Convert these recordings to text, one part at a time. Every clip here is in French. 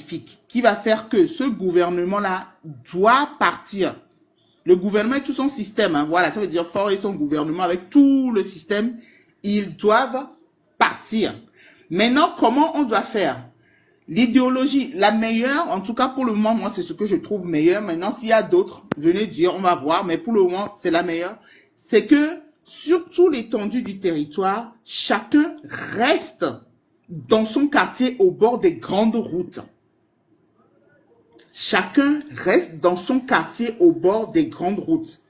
pacifique qui va faire que ce gouvernement-là doit partir. Le gouvernement et tout son système, hein, voilà, ça veut dire Faure et son gouvernement avec tout le système, ils doivent partir. Maintenant, comment on doit faire? L'idéologie, la meilleure, en tout cas pour le moment, moi c'est ce que je trouve meilleur. Maintenant, s'il y a d'autres, venez dire, on va voir, mais pour le moment, c'est la meilleure. C'est que sur tout l'étendue du territoire, chacun reste dans son quartier au bord des grandes routes. Chacun reste dans son quartier au bord des grandes routes.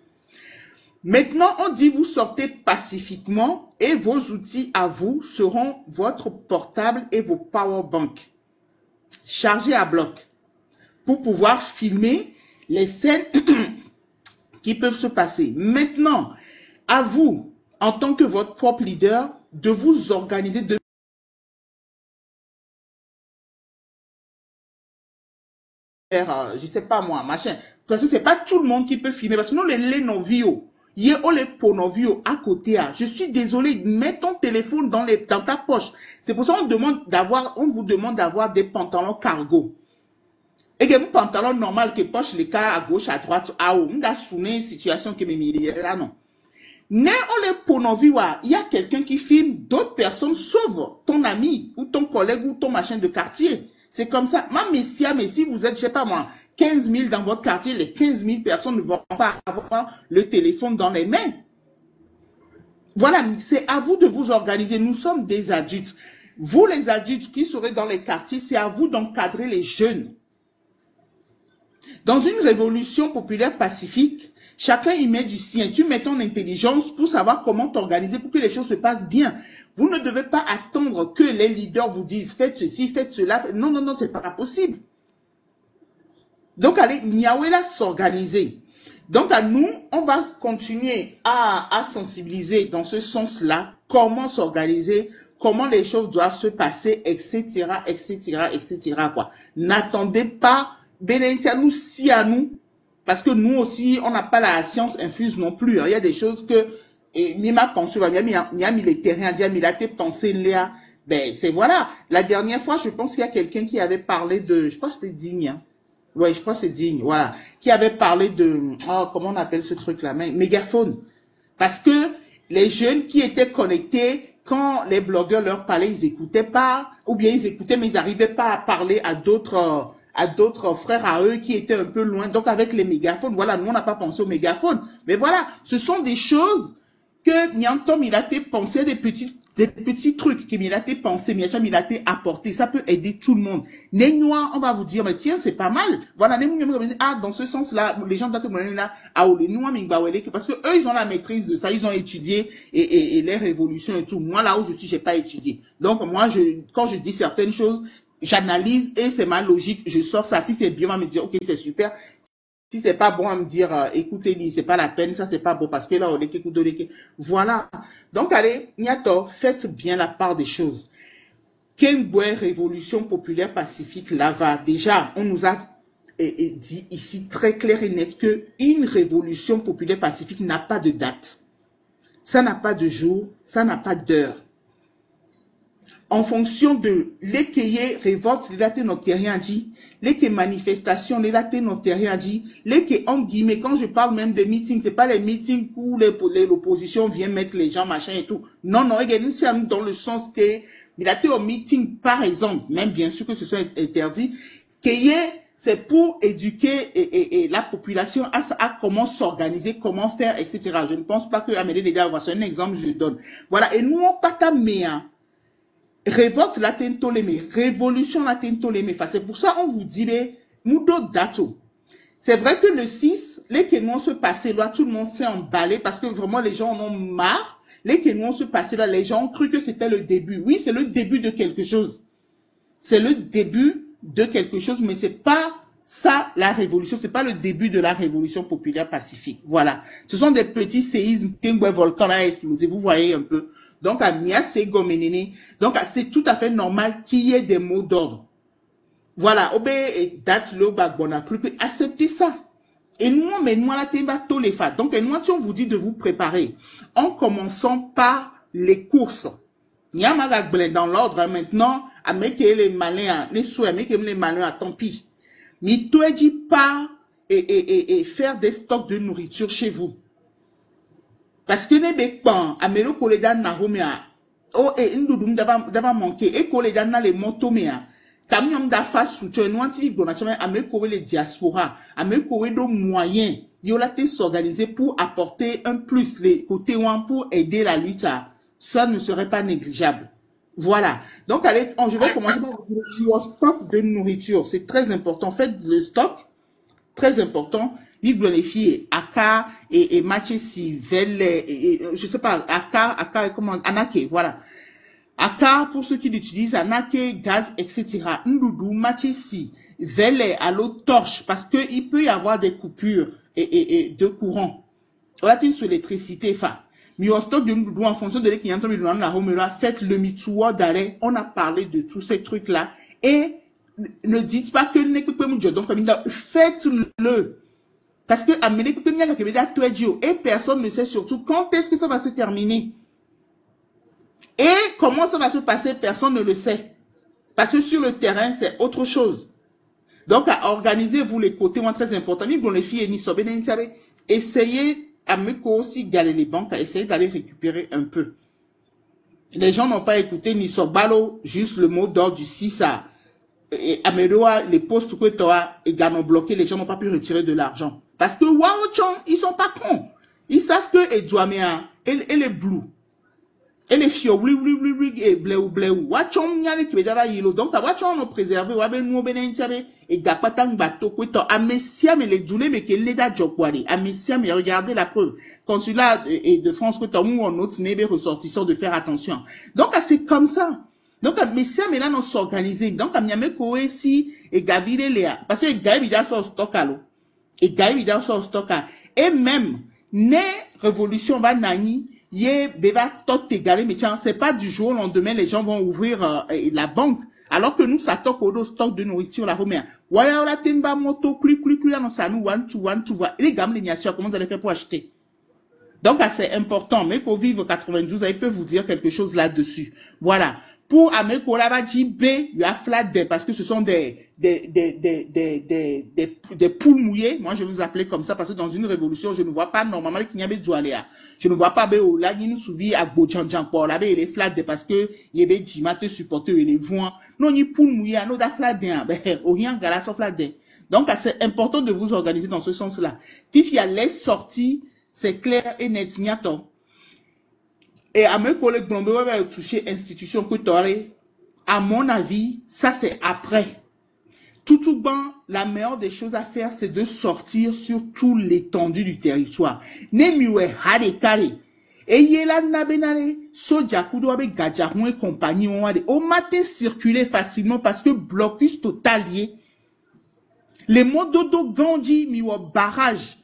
Maintenant, on dit vous sortez pacifiquement et vos outils à vous seront votre portable et vos powerbanks chargés à bloc pour pouvoir filmer les scènes qui peuvent se passer. Maintenant, à vous, en tant que votre propre leader, de vous organiser, de faire, je sais pas moi, machin. Parce que c'est pas tout le monde qui peut filmer. Parce que nous, les novios, il y a les ponovio à côté. Je suis désolé, mets ton téléphone dans ta poche. C'est pour ça qu'on vous demande d'avoir des pantalons cargo. Et que mon pantalon normal que poche les cas à gauche, à droite, à haut. On a souné situation que mes là non. Mais on les ponovio, il y a quelqu'un qui filme d'autres personnes, sauf ton ami ou ton collègue ou ton machin de quartier. C'est comme ça. Mais si vous êtes, je sais pas moi, 15 000 dans votre quartier, les 15 000 personnes ne vont pas avoir le téléphone dans les mains. Voilà, c'est à vous de vous organiser. Nous sommes des adultes. Vous, les adultes qui serez dans les quartiers, c'est à vous d'encadrer les jeunes. Dans une révolution populaire pacifique, chacun y met du sien. Tu mets ton intelligence pour savoir comment t'organiser pour que les choses se passent bien. Vous ne devez pas attendre que les leaders vous disent faites ceci, faites cela. Non, non, non, c'est pas possible. Donc, allez, Niawela s'organiser. Donc, à nous, on va continuer à sensibiliser dans ce sens-là, comment s'organiser, comment les choses doivent se passer, etc., etc., etc., quoi. N'attendez pas, Benetia nous, si à nous, parce que nous aussi, on n'a pas la science infuse non plus. Hein. Il y a des choses que, Mima pensé, il y a mis les terrains, il y a mis la tête pensée, Léa. Ben, c'est voilà. La dernière fois, je pense qu'il y a quelqu'un qui avait parlé de, je pense que c'était Digne, hein. Ouais, je crois que c'est Digne, voilà. Qui avait parlé de, oh, comment on appelle ce truc-là? Mégaphone. Parce que les jeunes qui étaient connectés, quand les blogueurs leur parlaient, ils écoutaient pas, ou bien ils écoutaient, mais ils n'arrivaient pas à parler à d'autres frères à eux qui étaient un peu loin. Donc, avec les mégaphones, voilà, nous, on n'a pas pensé aux mégaphones. Mais voilà, ce sont des choses que Nyantom, il a été pensé, des petits trucs qu'il a été pensé, mais il a été apporté. Ça peut aider tout le monde. Nénois, on va vous dire, mais tiens, c'est pas mal. Voilà, dans ce sens-là, les gens doivent te là, parce que eux, ils ont la maîtrise de ça, ils ont étudié et les révolutions et tout. Moi, là où je suis, j'ai pas étudié. Donc, moi, quand je dis certaines choses, j'analyse et c'est ma logique, je sors ça. Si c'est bien, on va me dire, ok, c'est super. Si c'est pas bon à me dire, écoutez, c'est pas la peine, ça c'est pas bon parce que là, on est écoute, voilà. Donc, allez, Niato, faites bien la part des choses. Kengwe, révolution populaire pacifique, là va. Déjà, on nous a dit ici très clair et net que une révolution populaire pacifique n'a pas de date. Ça n'a pas de jour, ça n'a pas d'heure. En fonction de l'équeye révolte, l'élaté notérien dit, l'équeye manifestation, l'élaté notérien dit, l'équeye en guillemets, quand je parle même de meetings, c'est pas les meetings où l'opposition vient mettre les gens, machin et tout. Non, non, nous sommes dans le sens que, l'élaté au meeting, par exemple, même bien sûr que ce soit interdit, c'est pour éduquer et la population à comment s'organiser, comment faire, etc. Je ne pense pas que Amélie les gars, c'est un exemple, je donne. Voilà, et nous, on pas ta méa. Révolte la tentolémé, révolution la tentolémé. C'est pour ça on vous dit les moudo dato. C'est vrai que le 6, les Kénouans se passaient là, tout le monde s'est emballé parce que vraiment les gens en ont marre. Les Kénouans se passaient là, les gens ont cru que c'était le début. Oui, c'est le début de quelque chose. C'est le début de quelque chose, mais c'est pas ça la révolution, c'est pas le début de la révolution populaire pacifique. Voilà. Ce sont des petits séismes, qu'un volcan a explosé, vous voyez un peu. Donc, à Mia Segomenene. Donc, c'est tout à fait normal qu'il y ait des mots d'ordre. Voilà. Obé et date le bagbona plus que accepter ça. Et nous, mais nous, la temba tous les fats. Donc, nous, on vous dit de vous préparer. En commençant par les courses. Nyamarak dans l'ordre, maintenant, avec les malins, les souhaits, avec les malins, tant pis. Mais toi, dis pas et faire des stocks de nourriture chez vous. Parce que les béquans, amelo koléda na romea, oh, et ndoudoum d'ava manqué, et koléda na les motomea, kamiam d'afa soutien, nous anti bonachame, amel kowe les diaspora, amel kowe de moyens, yolate s'organiser pour apporter un plus, les côtés ouan pour aider la lutte à, ça ne serait pas négligeable. Voilà. Donc, allez, je vais commencer par le stock de nourriture. C'est très important. Faites le stock, très important. Les filles, Aka et Machesi, Velle, je sais pas, Aka, comment, Anake, voilà. Aka, pour ceux qui l'utilisent, Anake, gaz, etc. Ndoudou, Machesi, Velle, à l'eau torche, parce que il peut y avoir des coupures de courant. On a sur l'électricité, enfin. Mais au stock de Ndoudou, en fonction de l'équipe, faites le mitoua d'arrêt. On a parlé de tous ces trucs-là. Et ne dites pas que donc, faites-le. Parce que et personne ne sait surtout quand est-ce que ça va se terminer. Et comment ça va se passer, personne ne le sait. Parce que sur le terrain, c'est autre chose. Donc, organisez-vous les côtés, moi, très important. Les filles, essayez à me aussi galer les banques, à essayer d'aller récupérer un peu. Les gens n'ont pas écouté ni Sobalo, juste le mot d'ordre du 6 à et Amedoa, les postes que tu as également bloqués, les gens n'ont pas pu retirer de l'argent. Parce que Waouchon, ils sont pas cons. Ils savent que Edouaméa et les Blue, et les Fio, et Bléou, Wachon, Nyale, qui veut dire Yilo. Donc, Wachon, nous préserver, Wabe, nous, Benentiabe, et Gapatang, Bato, Kweto, Amesia, mais les Doulé, mais qu'elle l'aide à Jokwari. Amesia, mais regardez la preuve. Consulat de France, que tu as ou en autre, n'est ressortissant de faire attention. Donc, c'est comme ça. Donc, Messia, mais là, nous s'organiser. Donc, à Miami, si, et Gavile, Léa. Parce que Gaïb, il a son stock à l'eau. Et Gaïb, il a son stock à. Et même, né révolution va nani, yé, beva, tot égalé, mais tiens, c'est pas du jour au lendemain, les gens vont ouvrir, la banque. Alors que nous, ça toque au stock de nourriture, la romaine. Waya, la temba, moto, clu, non, ça nous, one, two, les gammes, les niations, comment vous allez faire pour acheter? Donc, c'est important. Mais pour vivre 92, il peut vous dire quelque chose là-dessus. Voilà. Pour Ameko Lavadji B, il y a flat day parce que ce sont des poules mouillées. Moi, je vous appelais comme ça parce que dans une révolution, je ne vois pas normalement qu'il y a des doualéas. Je ne vois pas Béo là, il nous subit à Bochanjan pour là, il est flat day parce que il y avait Jimate supporter les voix. Non, il y a poules mouillées, non, da flat day, ben, rien, gala, sauf flat day. Donc, c'est important de vous organiser dans ce sens-là. Si il y a les sorties, c'est clair et net, niaton. Et à mes collègues, on va toucher institution que tu aurais. À mon avis, ça c'est après. Tout ban, la meilleure des choses à faire, c'est de sortir sur tout l'étendue du territoire. Nemiwe hadekare. Et yela nabenare, soja kudo avec gadjarou et compagnie, on va au matin circuler facilement parce que blocus total lié. Les mots dodo gandhi, miwa barrage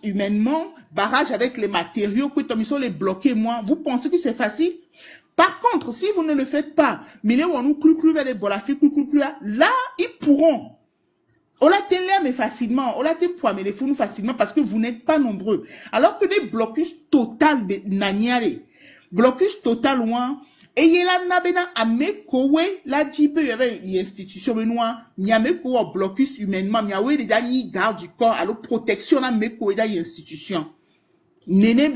humainement, barrage avec les matériaux que Tom les bloquer moi. Vous pensez que c'est facile? Par contre, si vous ne le faites pas, mais là, on nous clou vers les bolafi, là, ils pourront. On la télé, mais facilement. On la télé, mais les fous facilement parce que vous n'êtes pas nombreux. Alors que des blocus total de naniare, blocus total loin, et il y a la nabena à mekowe, la jibe, il y avait une institution benoît, il y a mekowe blocus humainement, il y a des derniers gardes du corps, alors protection à mekowe dans l'institution. Néné,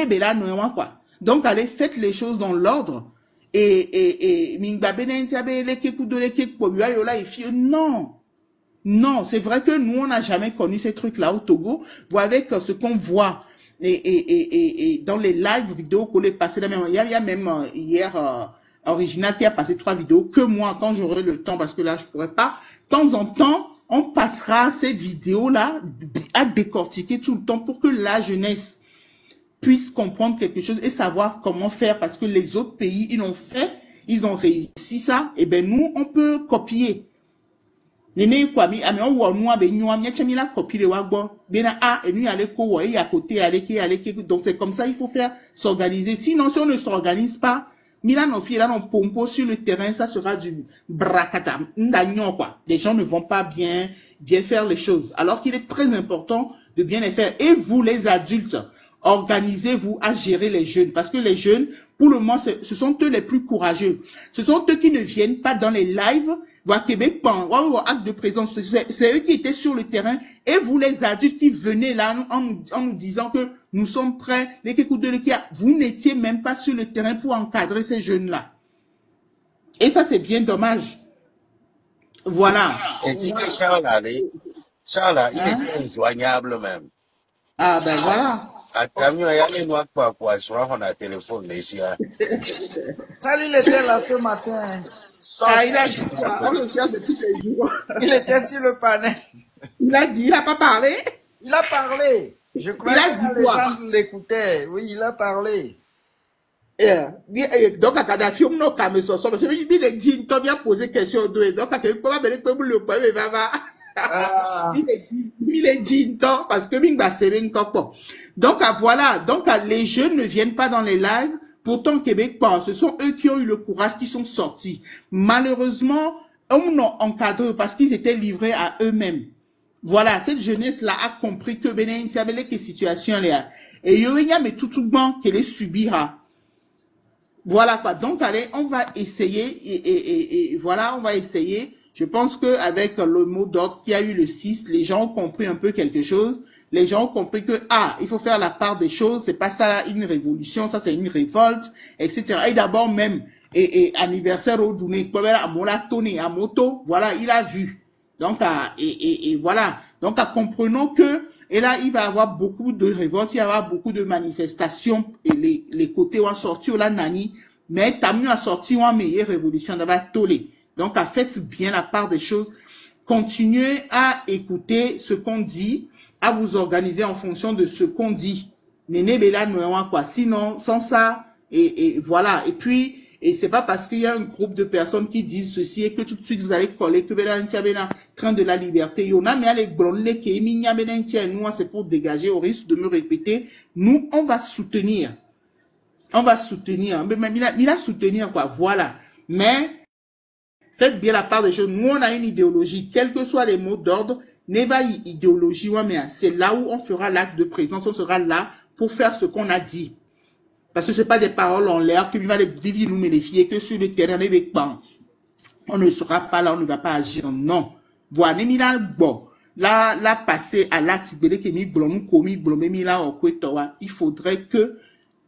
bela, non, quoi. Donc, allez, faites les choses dans l'ordre. Non. Non, c'est vrai que nous, on n'a jamais connu ces trucs-là au Togo. Vous avec ce qu'on voit et dans les lives vidéos qu'on est passé, il y a même hier Original qui a passé 3 vidéos que moi, quand j'aurai le temps, parce que là, je pourrais pas. De temps en temps, on passera ces vidéos-là à décortiquer tout le temps pour que la jeunesse puisse comprendre quelque chose et savoir comment faire parce que les autres pays, ils l'ont fait, ils ont réussi ça, et ben nous, on peut copier. Néné quoi, mais on voit nous, ben nous, on a mis la copie de Wagbo, bien à, et nous, aller quoi, et à côté, aller, donc c'est comme ça, il faut faire s'organiser. Sinon, si on ne s'organise pas, Milan, on fait là, on pompe sur le terrain, ça sera du bracata, n'agnon quoi. Les gens ne vont pas bien faire les choses. Alors qu'il est très important de bien les faire. Et vous, les adultes, organisez-vous à gérer les jeunes. Parce que les jeunes, Pour le moment, ce sont eux les plus courageux. Ce sont eux qui ne viennent pas dans les lives. Voilà, Québec, acte de présence. C'est eux qui étaient sur le terrain. Et vous, les adultes qui venez là en nous disant que nous sommes prêts, vous n'étiez même pas sur le terrain pour encadrer ces jeunes-là. Et ça, c'est bien dommage. Voilà. Et si que Charles, il était injoignable même. Ah ben voilà. Attends, il y a les noirs quoi, sur un téléphone ici. Charles, il était là ce matin. Il a dit quoi? On le cherche depuis les jours. Il était sur le panel. Il a dit, il n'a pas parlé. Il a parlé. Je crois que les gens l'écoutaient. Oui, il a parlé. Donc, à Kadhafi, on n'a qu'à me sortir. Parce que il est dit, il a posé question de. Donc, à quel point il peut le poème, il est dit, parce que il va serrer une coque. Donc, voilà. Donc, les jeunes ne viennent pas dans les lives. Pourtant, Québec, ce sont eux qui ont eu le courage, qui sont sortis. Malheureusement, on n'a encadré parce qu'ils étaient livrés à eux-mêmes. Voilà, cette jeunesse-là a compris que Bénin, il y avait les situations là. Et il y a mais tout bon qu'elle les subira. Voilà quoi. Donc, allez, on va essayer, et voilà, on va essayer. Je pense qu'avec le mot d'ordre qui a eu le 6, les gens ont compris un peu quelque chose. Les gens ont compris que, il faut faire la part des choses. C'est pas ça une révolution, ça c'est une révolte, etc. Et d'abord même, anniversaire au Douné, à moto, voilà, il a vu. Donc, voilà. Donc, comprenons que, et là, il va y avoir beaucoup de révoltes, il va y avoir beaucoup de manifestations, et les côtés ont sorti, la nani, mais t'as mieux à sortir une meilleure révolution, d'avoir tolé. Donc, faites bien la part des choses. Continuez à écouter ce qu'on dit, à vous organiser en fonction de ce qu'on dit. Quoi. Sinon, sans ça, et voilà. Et puis, et c'est pas parce qu'il y a un groupe de personnes qui disent ceci et que tout de suite vous allez coller que train de la liberté. Nous, c'est pour dégager au risque de me répéter. Nous, on va soutenir. On va soutenir. Mais il a soutenir quoi. Voilà. Mais, faites bien la part des choses. Nous, on a une idéologie. Quels que soient les mots d'ordre, n'est-ce idéologie, mais c'est là où on fera l'acte de présence. On sera là pour faire ce qu'on a dit. Parce que ce n'est pas des paroles en l'air qui va nous méfier que sur le terrain, on ne sera pas là, on ne va pas agir. Non. Voilà, là, passer à l'acte, il faudrait que,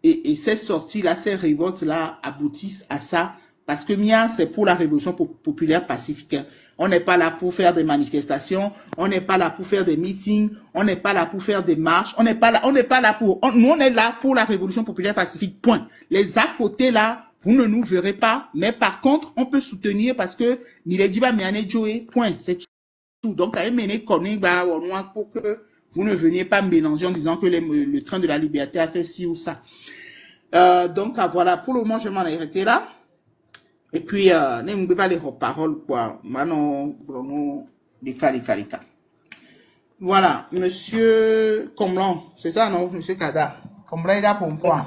et ces sorties-là, ces révoltes-là aboutissent à ça. Parce que Mia, c'est pour la révolution populaire pacifique. On n'est pas là pour faire des manifestations, on n'est pas là pour faire des meetings, on n'est pas là pour faire des marches, on n'est pas là pour, nous on est là pour la révolution populaire pacifique, point. Les à côté là, vous ne nous verrez pas, mais par contre, on peut soutenir parce que Milediba Meane Joe, point, c'est tout. Donc, pour que vous ne veniez pas mélanger en disant que le train de la liberté a fait ci ou ça. Donc, voilà, pour le moment, je m'en arrêté là. Et puis, ne pas les paroles, quoi. Manon, Bruno, les Kalika. Voilà, monsieur Comblan, c'est ça, non, monsieur Kada? Comblan est là pour moi.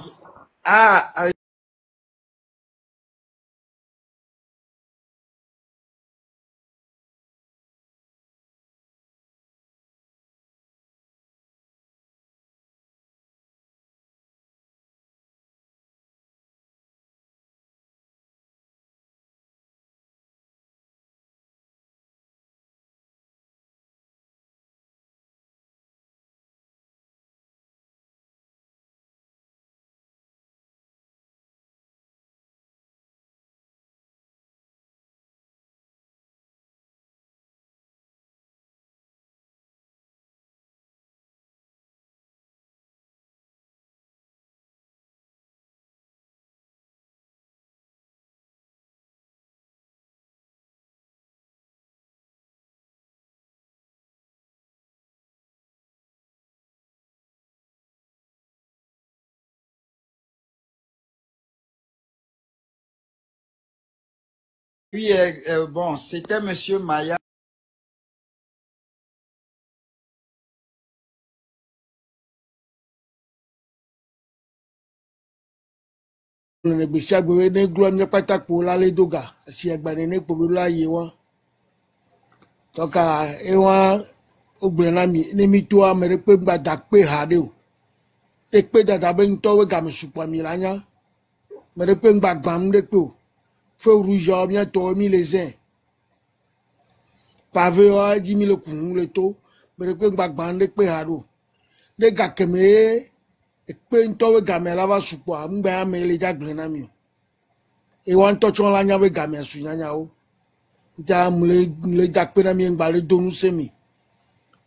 Puis, bon, c'était monsieur Maya. Ne bisa gbe ne glo mi patako la le doga si agbani ne pobi la ye wa toka e wa ogbe na mi ne mi to amere pe gbada pe ha de o e pe dada be nto we ga mi supo mi lanya Mais depuis que Bagbam de peu, feu rouge, bien toi, 1000 pavé, 10 000 coups, le taux, mais depuis que Bagbam de peu, de Gakeme, et peu une towe gamela va souper, m'bea me les jaglenamio. Et on touche on la nyave gamel sou nyanyao. Ja mle jakpenamio ngbalé donu semi.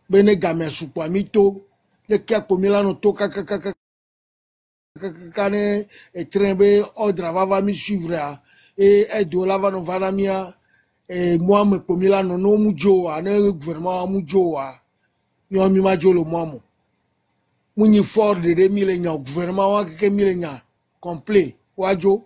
Bene gamel souper, mito, le kia pomila no to kaka. Kane e trembe ordre va mi suivre et do la va no vana mia e moi me pomila no no mujo a ne gouvernement mujo a yo mi ma jolo momo muni fort de 2000 nya gouvernement wa ke 1000 nya complet wajo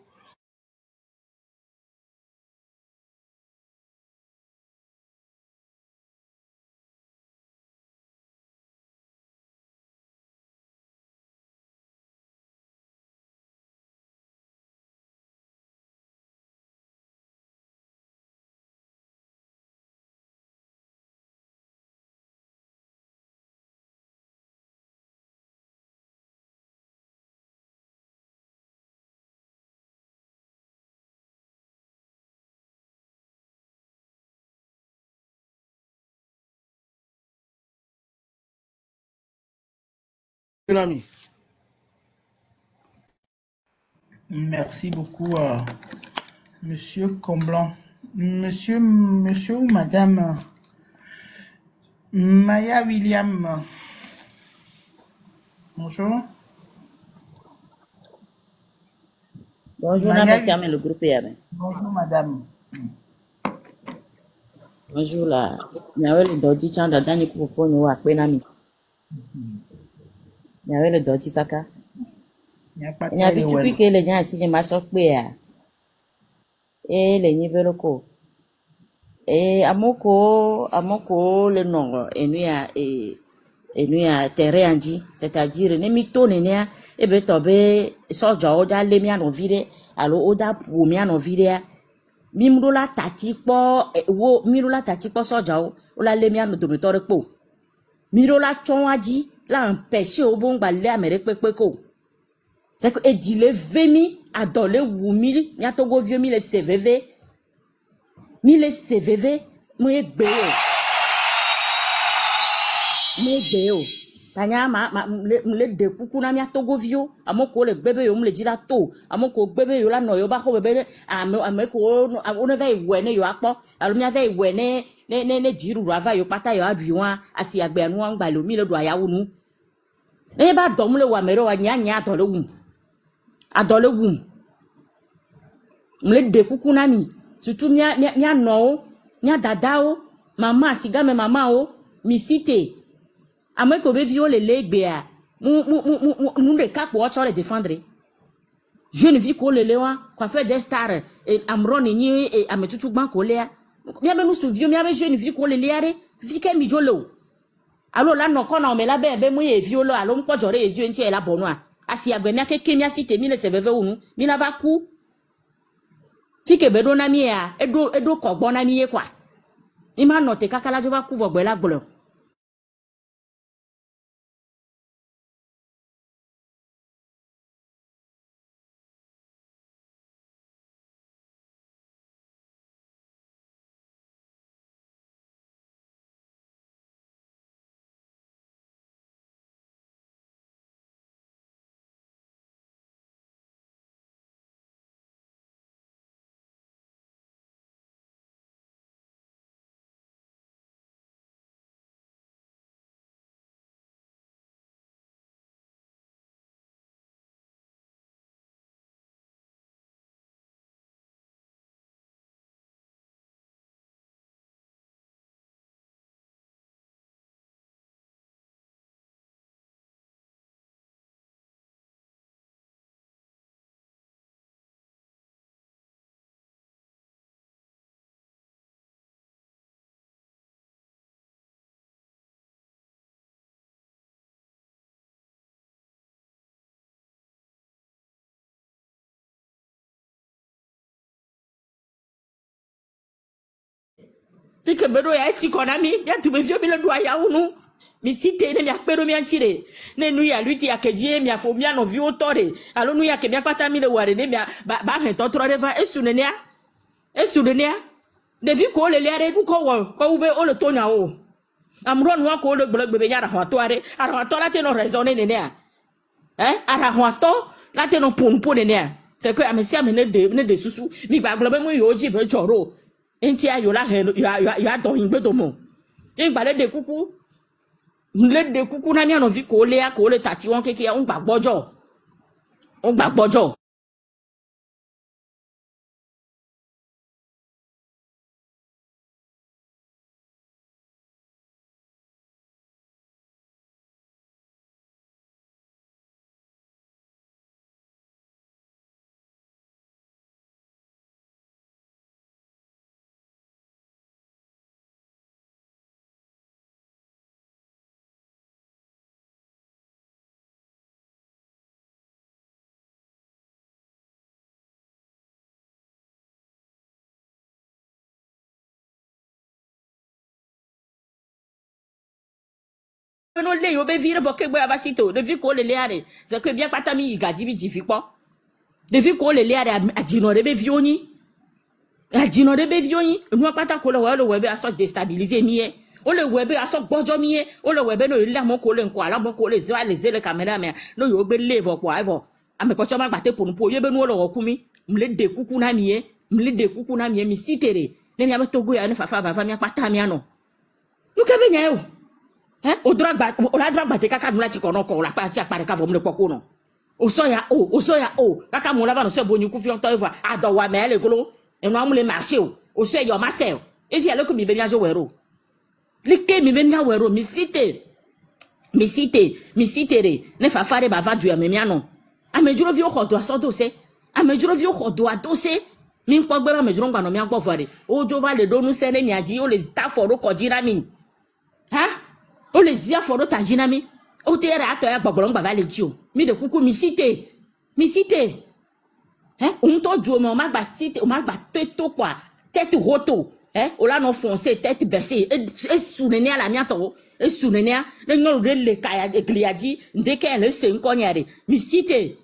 ami. Merci beaucoup, Monsieur Comblanc. Monsieur ou Madame Maya William. Bonjour. Bonjour, Maya, merci à le groupe. bonjour, Madame. Bonjour, là. Il y avait le dodi chanda dans le microphone ou à Penami. Il y avait le dodi kaka. Il n'y a pas Il y avait de tout que les gens ici, les masseurs péa. Et les niveaux locaux. Et à moko, le nom, et nous a terrain dit, c'est-à-dire, ne mito nenia, et be tobe, soja oda le mia no vide, alors oda pour mia no vide, mimrola tati po, wo, mirola tati po soja o, la le mia no dormitore po. Mirola chonwaji, la empêché au bon balé amérique peko. C'est que, et dit le vemi, adole wumi, nyatogo vieux mi le CVV, mille CVV, mouye béo. Mouye béo. Tanya le de kukuna mia togo vio, amoko le bébé yo mle dira to, amoko bébé yo la no yo ba ko bébé, ameko on va iwene yo akpo, alo mia va iwene ne diru rava yo pata yo aduwa, asi agbe anu angba lo mi le do ayawu nu. Ne ba dom le wa mero wa nya adole wum. Adole wum. Mle de kukuna mi. Surtout mia no, mia dadao, maman siga me maman o, mi cité. Amwe ko be viole legbea. Nous ne cap pour les défendre. Je ne vis qu'on le lewa, quoi faire des stars et amron ni et ametutu banko lea. Bien nous souvions, bien je ne vis qu'on le leare, vi ke mi jolo. Alors là non qu'on en met la bébé moi et violo, alors on peut jorer et Dieu entier la bonne. Asi agwemia ke kemia cité mi le seveve unu, mi na va ku. Fike bedo na mi ya, edo kogbo na mi ye kwa. Ima note kakala joba ku vogbe la gbolo. Fike bedo ya eti konami, ya tu be vio mi le do aya unu. mi site ne mi akpero mi antire ne nu ya luti ya kedie mi afo mi no vi otore alo nu ya ke mi akpata mi le ware ne mi ba he to tro reva esu ne ya de vi ko le lere du ko wo ko ube o le tonya o amron wa ko le gbegbe nya ra ho to are ara ho to la te no raisonner ne ya ara ho to la te no pon ne c'est que amesi amene de susu mi gba glo be mu yo ji be choro enti ayo la he ya do yin gbe do mo e gba le de kuku na mi ano vi ko le tati won keke on gba gbojo no le yo be vire vo ke gbe abasito de vi ko le are c'est que bien pata mi gaji bi jifi po de vi ko le are ajino de be vioni nu pata ko le we be aso déstabiliser mi e o le we be aso gbojo mi e o le we be no ile mo ko le nko ala mo ko le ziwa le zele camera me no yo be le vo po avo ame po choma gbate ponu po yo be nu lo ku mi mle de kuku na mi e mi sitere ne mi ametogo ya ne fafa bava mi pata mi ano nu ke be nya e o la dragba te kaka nula chikono ko la pa ti apare ka vo mle poko no o so ya kaka mo la ba no se bonyu ku fi on to eva ado wa me le golo enu amule marché o so yo masel e fi ale ko mi be nya jo wero like mi be nya wero mi site re ne fa fare ba va du ya me mi ano amejuro vi o khodo asodo se amejuro vi o khodo adose mi npo gbe ba mejuro ngba no mi agbo fare o jo va le donu se ne mi aji o le ta foro ko jira mi o le zia foro ta jina mi o te ra ato ya gbogboro ngba ba le ji o mi de kuku mi site on to ju o ma gba site o ma gba teto kwa tête roto o la no foncer tête baissée e sunene ala mi ato e sunene le ngol de le kaya egliaji ndeke le se nkonyare mi site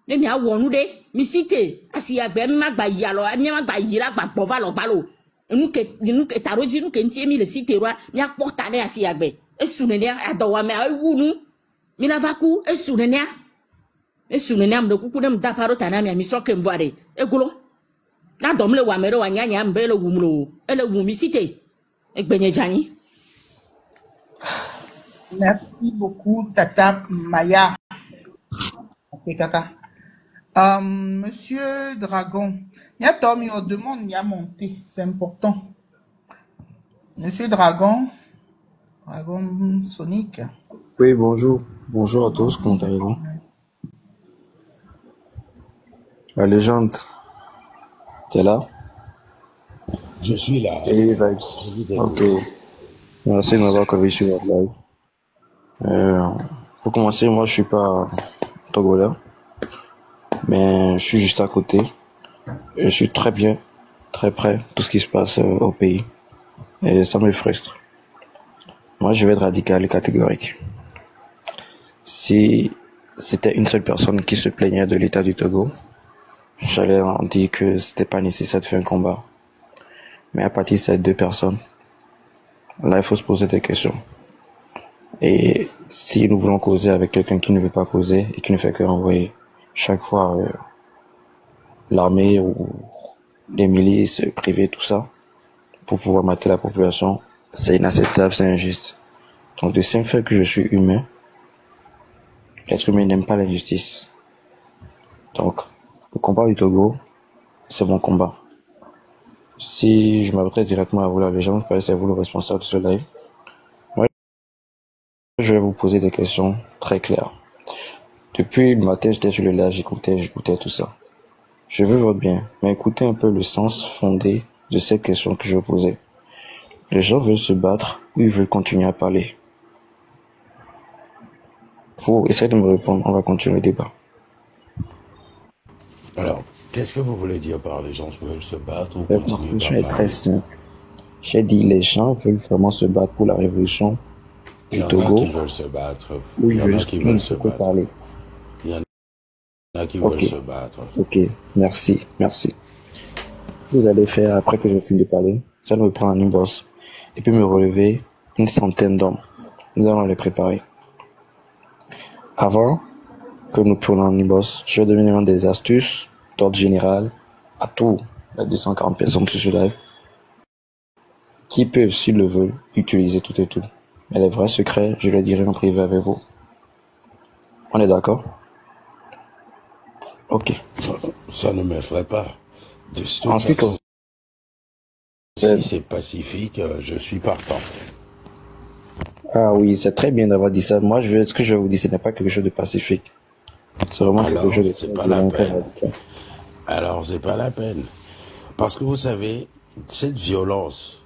ne mi awonu de mi site asi agbe mi ma gba yalo mi ma gba yira gba gbova lo gbalo nous que taroji nous que ntie mi le site roi mi akpota ne asi agbe esunene adowa me awunu mi na vaku esunene am de kuku dem da paro tanami mi so ke mvoare egolo na domle wa mere wa nyanya mbe le wumlo ele wumi site egbenye jani. Merci beaucoup, Tata Maya. Ok, kaka. Monsieur Dragon, il y a Tommy, on demande, il y a monté, c'est important. Monsieur Dragon Sonic. Oui, bonjour. Bonjour à tous, comment allez-vous? La légende, t'es là? Je suis là. Et vibes. Ok. Merci de m'avoir couvert sur votre live. Pour commencer, moi je suis pas togolais, mais je suis juste à côté. Et je suis très bien, très près tout ce qui se passe au pays. Et ça me frustre. Moi je vais être radical et catégorique. Si c'était une seule personne qui se plaignait de l'état du Togo, j'allais en dire que c'était pas nécessaire de faire un combat. Mais à partir de ces deux personnes, là il faut se poser des questions. Et si nous voulons causer avec quelqu'un qui ne veut pas causer et qui ne fait que renvoyer chaque fois l'armée ou les milices privées, tout ça, pour pouvoir mater la population, c'est inacceptable, c'est injuste. Donc de simple fait que je suis humain, l'être humain n'aime pas l'injustice. Donc, le combat du Togo, c'est mon combat. Si je m'adresse directement à vous, la légende, parce que c'est vous le responsable de ce live, moi, je vais vous poser des questions très claires. Depuis le matin, j'étais sur le live, j'écoutais tout ça. Je veux votre bien, mais écoutez un peu le sens fondé de ces questions que je vais poser. Les gens veulent se battre ou ils veulent continuer à parler? Vous essayez de me répondre, on va continuer le débat. Alors, qu'est-ce que vous voulez dire par les gens veulent se battre ou La continuer question à est parler? très simple. J'ai dit, les gens veulent vraiment se battre pour la révolution Il y du en a Togo. qui veulent se battre. Il Oui, y en a qui veulent se beaucoup battre. parler. Il y en a qui Ok, veulent se battre. ok, merci, merci. Vous allez faire, après que je finis de parler, ça me prend un boss et puis me relever une centaine d'hommes. Nous allons les préparer. Avant que nous prenions un boss, je vais donner des astuces d'ordre général à tous les 240 personnes sur ce live qui peuvent, s'ils le veulent, utiliser tout et tout. Mais les vrais secrets, je les dirai en privé avec vous. On est d'accord? Ok. Ça ne m'effraie pas. De En toute ce qui façon, si concerne... c'est pacifique, je suis partant. Ah oui, c'est très bien d'avoir dit ça. Moi, ce que je vous dis, ce n'est pas quelque chose de pacifique. C'est vraiment quelque Alors, chose de c'est très pas la violent, très peine. radical. Alors, c'est pas la peine. Parce que vous savez, cette violence,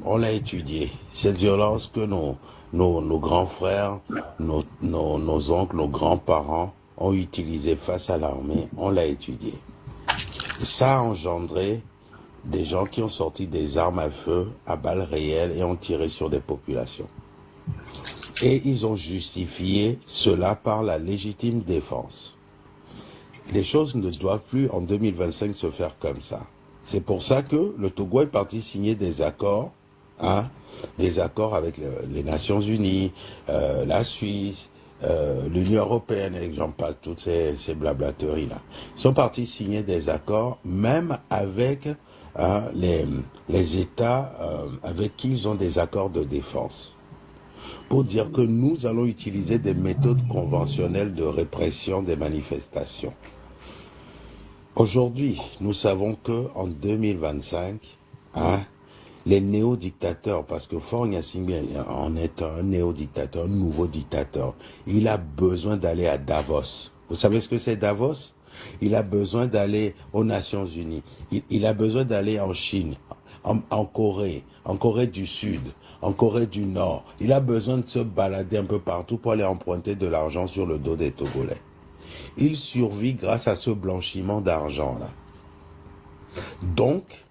on l'a étudiée. Cette violence que nos grands frères, nos oncles, nos grands-parents ont utilisée face à l'armée, on l'a étudiée. Ça a engendré des gens qui ont sorti des armes à feu, à balles réelles et ont tiré sur des populations. Et ils ont justifié cela par la légitime défense. Les choses ne doivent plus en 2025 se faire comme ça. C'est pour ça que le Togo est parti signer des accords, des accords avec les Nations Unies, la Suisse, l'Union Européenne, et j'en passe, toutes ces blablateries-là. Ils sont partis signer des accords, même avec les États avec qui ils ont des accords de défense, pour dire que nous allons utiliser des méthodes conventionnelles de répression des manifestations. Aujourd'hui, nous savons que en 2025, les néo-dictateurs, parce que Faure Gnassingbé en est un néo-dictateur, un nouveau dictateur, il a besoin d'aller à Davos. Vous savez ce que c'est Davos? Il a besoin d'aller aux Nations Unies. Il a besoin d'aller en Chine, en Corée du Sud, en Corée du Nord. Il a besoin de se balader un peu partout pour aller emprunter de l'argent sur le dos des Togolais. Il survit grâce à ce blanchiment d'argent-là. Donc,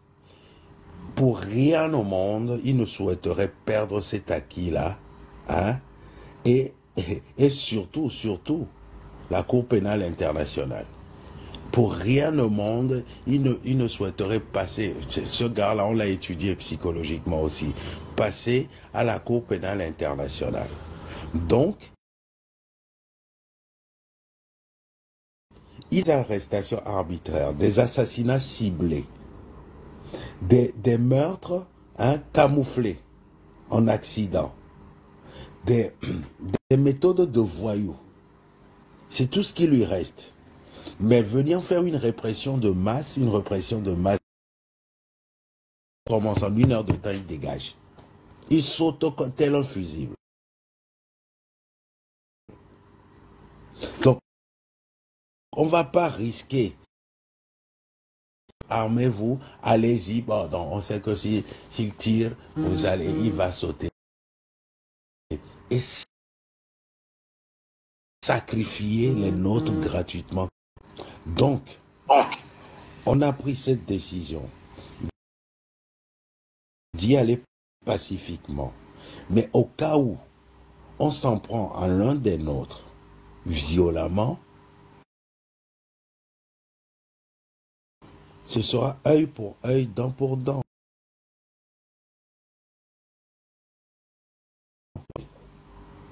pour rien au monde, il ne souhaiterait perdre cet acquis-là. Et surtout, la Cour pénale internationale. Pour rien au monde, il ne souhaiterait passer, ce gars-là, on l'a étudié psychologiquement aussi, passer à la Cour pénale internationale. Donc, il y a des arrestations arbitraires, des assassinats ciblés, des meurtres camouflés en accident, des méthodes de voyous. C'est tout ce qui lui reste. Mais venir faire une répression de masse, commence en 1 heure de temps, il dégage. Il saute tel un fusible. Donc, on ne va pas risquer. Armez-vous, allez-y. Bon, donc on sait que s'il tire, il va sauter. Et sacrifier les nôtres gratuitement. Donc, on a pris cette décision d'y aller pacifiquement. Mais au cas où on s'en prend à l'un des nôtres violemment, ce sera œil pour œil, dent pour dent.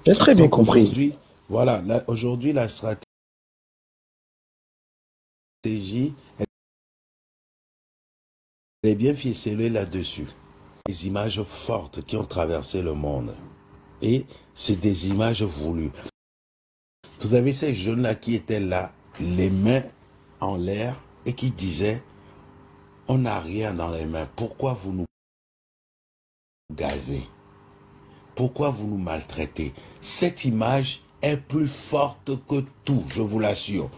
J'ai très bien Donc compris. aujourd'hui, voilà, aujourd'hui la stratégie, elle est bien ficelée là-dessus. Des images fortes qui ont traversé le monde. Et c'est des images voulues. Vous avez ces jeunes-là qui étaient là, les mains en l'air, et qui disaient, on n'a rien dans les mains, pourquoi vous nous gazez? Pourquoi vous nous maltraitez? Cette image est plus forte que tout, je vous l'assure.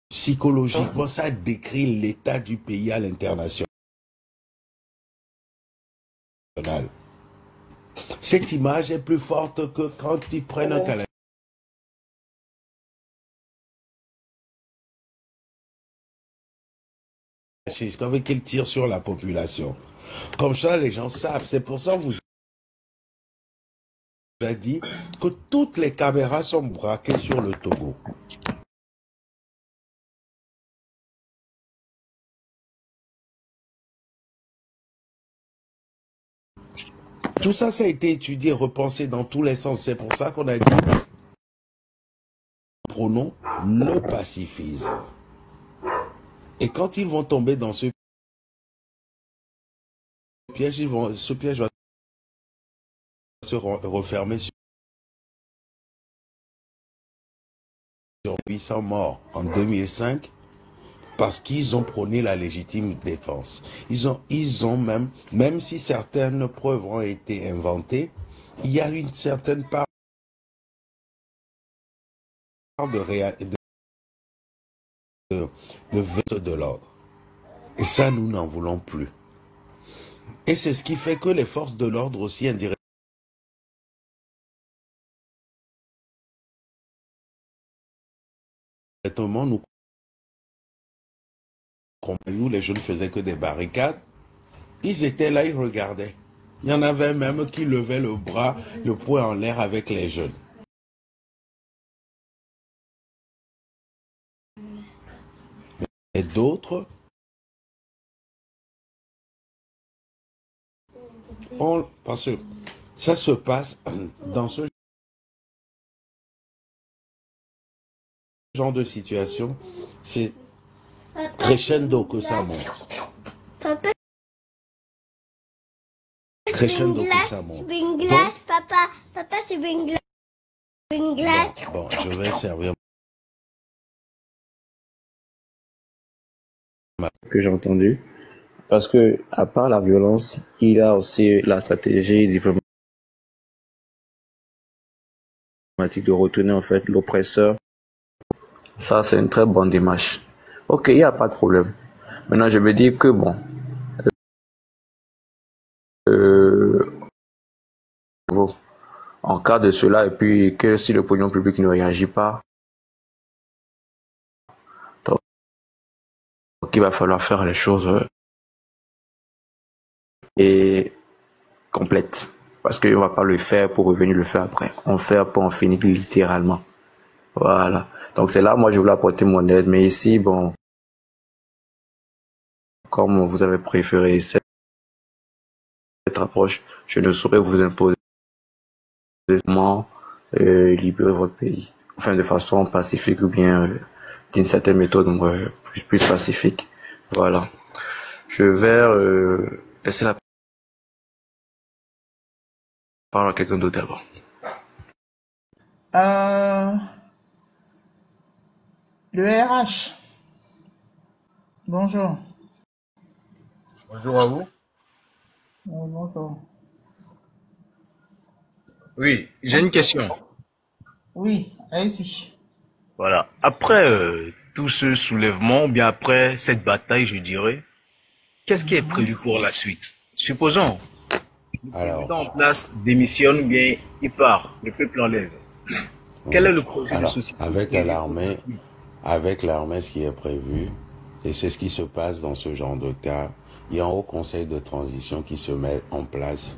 Psychologiquement, ça décrit l'état du pays à l'international. Cette image est plus forte que quand ils prennent un calendrier. fascistes, qu'on veut qu'ils tirent sur la population. Comme ça, les gens savent. C'est pour ça que vous avez dit que toutes les caméras sont braquées sur le Togo. Tout ça, ça a été étudié, repensé dans tous les sens. C'est pour ça qu'on a dit, prenons le pacifisme. Et quand ils vont tomber dans ce piège, ce piège va se refermer sur 800 morts en 2005 parce qu'ils ont prôné la légitime défense. Ils ont même si certaines preuves ont été inventées, il y a une certaine part de vente de l'ordre. Et ça, nous n'en voulons plus. Et c'est ce qui fait que les forces de l'ordre aussi indirectement nous, les jeunes faisaient que des barricades. Ils étaient là, ils regardaient. Il y en avait même qui levaient le bras, le poing en l'air avec les jeunes. Et d'autres, parce que ça se passe dans ce genre de situation, c'est crescendo que ça monte. Papa, Crescendo que ça monte. c'est une glace, papa. Papa, c'est une glace. Une glace. Bon, je vais servir. Que j'ai entendu. Parce que, à part la violence, il y a aussi la stratégie diplomatique de retourner en fait l'oppresseur. Ça, c'est une très bonne démarche. Ok, il n'y a pas de problème. Maintenant, je me dis que bon, en cas de cela, et puis que si le pognon public ne réagit pas, donc il va falloir faire les choses et complètes. Parce qu'on ne va pas le faire pour revenir le faire après. On fait pour en finir littéralement. Voilà. Donc c'est là, moi, je voulais apporter mon aide. Mais ici, bon, comme vous avez préféré cette approche, je ne saurais vous imposer comment libérer votre pays. Enfin, de façon pacifique ou bien d'une certaine méthode plus pacifique. Voilà. Je vais laisser la parole à quelqu'un d'autre d'abord. Le RH. Bonjour. Bonjour à vous. Bonjour. Oui, j'ai une question. Oui, allez-y. Voilà. Après tout ce soulèvement, ou bien après cette bataille, je dirais, qu'est-ce qui est prévu pour la suite? Supposons, le président en place démissionne ou bien il part, le peuple enlève. Quel est le projet de société? Avec l'armée, ce qui est prévu, et c'est ce qui se passe dans ce genre de cas, il y a un haut conseil de transition qui se met en place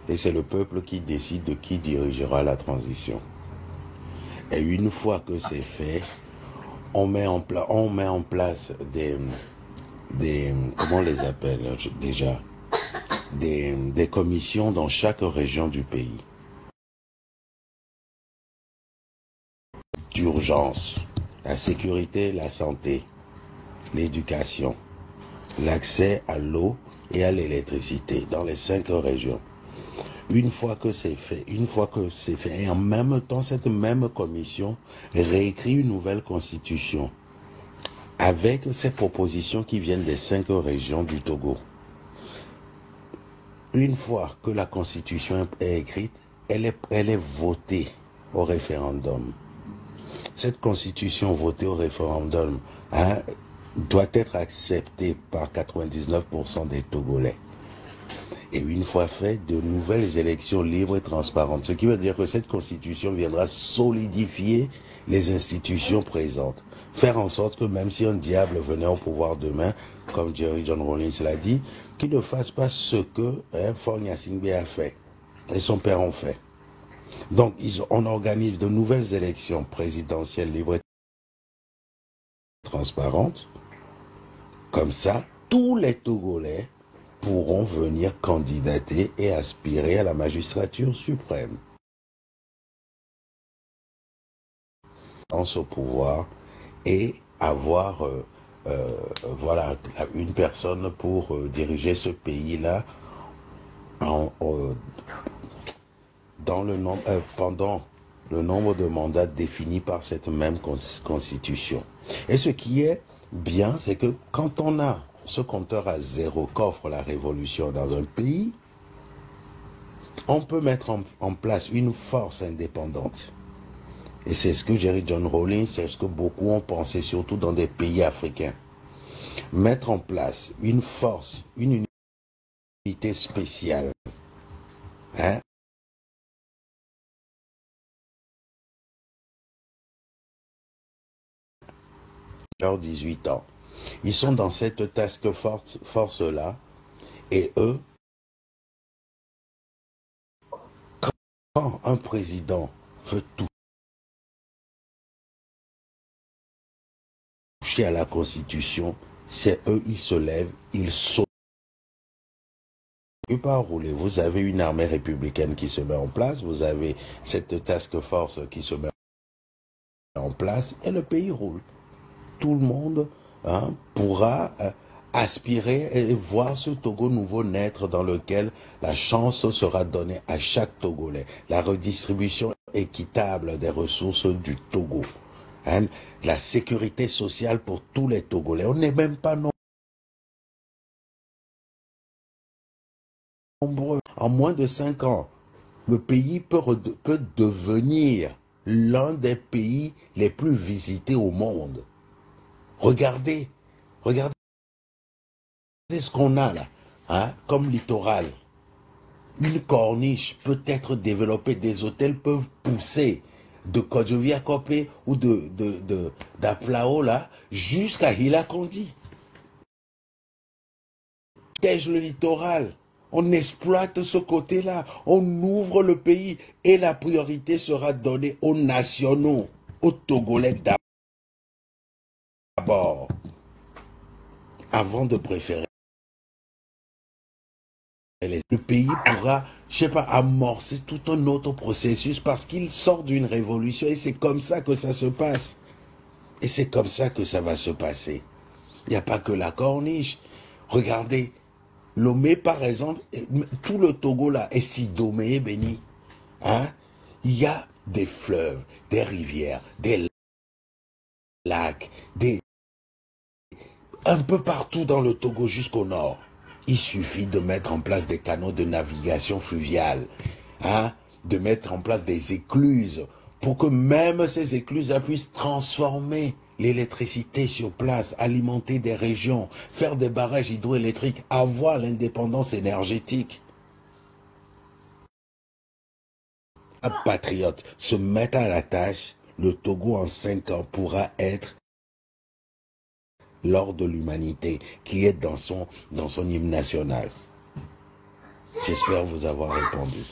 et c'est le peuple qui décide de qui dirigera la transition. Et une fois que c'est fait, on met en place des comment on les appelle déjà, des commissions dans chaque région du pays. D'urgence, la sécurité, la santé, l'éducation, l'accès à l'eau et à l'électricité dans les 5 régions. Une fois que c'est fait, et en même temps, cette même commission réécrit une nouvelle constitution avec ces propositions qui viennent des 5 régions du Togo. Une fois que la constitution est écrite, elle est votée au référendum. Cette constitution votée au référendum doit être acceptée par 99% des Togolais. Et une fois fait, de nouvelles élections libres et transparentes. Ce qui veut dire que cette constitution viendra solidifier les institutions présentes. Faire en sorte que même si un diable venait au pouvoir demain, comme Jerry John Rawlings l'a dit, qu'il ne fasse pas ce que Faure Gnassingbé a fait et son père ont fait. Donc, on organise de nouvelles élections présidentielles libres et transparentes. Comme ça, tous les Togolais pourront venir candidater et aspirer à la magistrature suprême. Au pouvoir et avoir voilà, une personne pour diriger ce pays-là pendant le nombre de mandats définis par cette même constitution. Et ce qui est bien, c'est que quand on a ce compteur à zéro qu'offre la révolution dans un pays, on peut mettre en place une force indépendante. Et c'est ce que Jerry John Rawlings, c'est ce que beaucoup ont pensé, surtout dans des pays africains. Mettre en place une force, une unité spéciale. Hein? 18 ans. Ils sont dans cette task force-là. Et eux, quand un président veut toucher à la Constitution, c'est eux, ils se lèvent, ils sautent. Pas rouler. Vous avez une armée républicaine qui se met en place, vous avez cette task force qui se met en place, et le pays roule. Tout le monde pourra aspirer et voir ce Togo nouveau naître dans lequel la chance sera donnée à chaque Togolais. La redistribution équitable des ressources du Togo. La sécurité sociale pour tous les Togolais. On n'est même pas nombreux. En moins de 5 ans, le pays peut devenir l'un des pays les plus visités au monde. Regardez ce qu'on a là, comme littoral. Une corniche peut être développée, des hôtels peuvent pousser de Kodjoviakopé ou d'Aflao là, jusqu'à Hilakondi. Tège le littoral. On exploite ce côté-là, on ouvre le pays et la priorité sera donnée aux nationaux, aux Togolais d'abord, avant de préférer. Le pays pourra, je sais pas, amorcer tout un autre processus parce qu'il sort d'une révolution et c'est comme ça que ça se passe. Et c'est comme ça que ça va se passer. Il n'y a pas que la corniche. Regardez, Lomé par exemple, tout le Togo là est si domé, béni. Il y a des fleuves, des rivières, des lacs, un peu partout dans le Togo jusqu'au nord. Il suffit de mettre en place des canaux de navigation fluviale, de mettre en place des écluses pour que même ces écluses puissent transformer l'électricité sur place, alimenter des régions, faire des barrages hydroélectriques, avoir l'indépendance énergétique. Un patriote se mettre à la tâche, le Togo en 5 ans pourra être l'or de l'humanité qui est dans son hymne national. J'espère vous avoir répondu.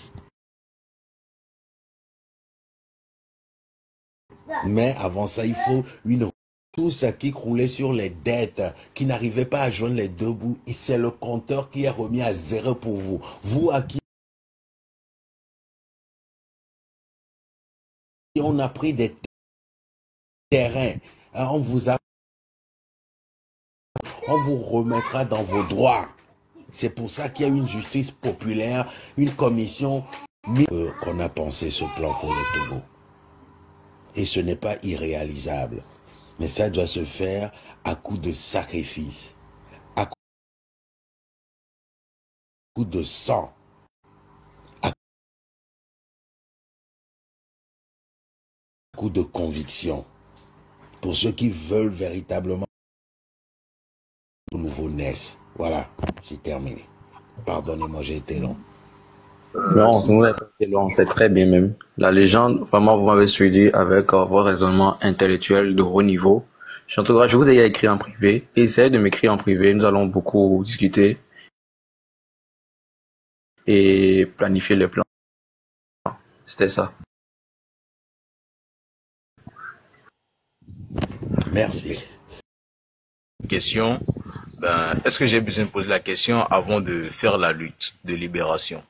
Mais avant ça, il faut tout ça qui croulait sur les dettes, qui n'arrivait pas à joindre les deux bouts. C'est le compteur qui est remis à zéro pour vous. Vous à qui on a pris des terrains, on vous remettra dans vos droits. C'est pour ça qu'il y a une justice populaire, une commission qu'on a pensé ce plan pour le Togo. Et ce n'est pas irréalisable. Mais ça doit se faire à coup de sacrifice, à coup de sang, à coup de conviction. Pour ceux qui veulent véritablement que le nouveau naisse. Voilà, j'ai terminé. Pardonnez-moi, j'ai été long. Non, c'est très bien même. La légende, vraiment, vous m'avez suivi avec vos raisonnements intellectuels de haut niveau. Chantogra, je vous ai écrit en privé. Essayez de m'écrire en privé. Nous allons beaucoup discuter et planifier les plans. C'était ça. Merci. Question. Est-ce que j'ai besoin de poser la question avant de faire la lutte de libération?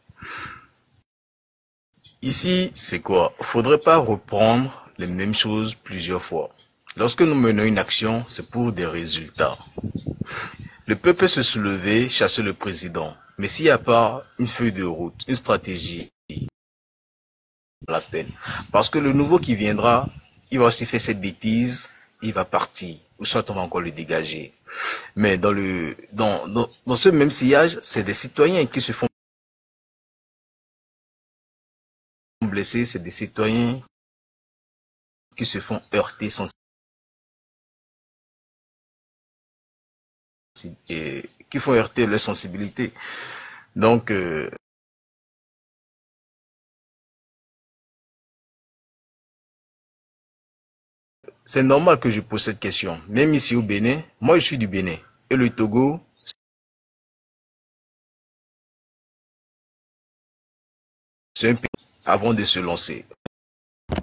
Ici, c'est quoi? Faudrait pas reprendre les mêmes choses plusieurs fois. Lorsque nous menons une action, c'est pour des résultats. Le peuple peut se soulever, chasser le président. Mais s'il n'y a pas une feuille de route, une stratégie, la peine. Parce que le nouveau qui viendra, il va aussi faire cette bêtise, il va partir. Ou soit on va encore le dégager. Mais dans ce même sillage, c'est des citoyens qui se font blesser, c'est des citoyens qui se font heurter qui font heurter leur sensibilité. Donc, c'est normal que je pose cette question. Même ici au Bénin, moi je suis du Bénin. Et le Togo, c'est un pays avant de se lancer.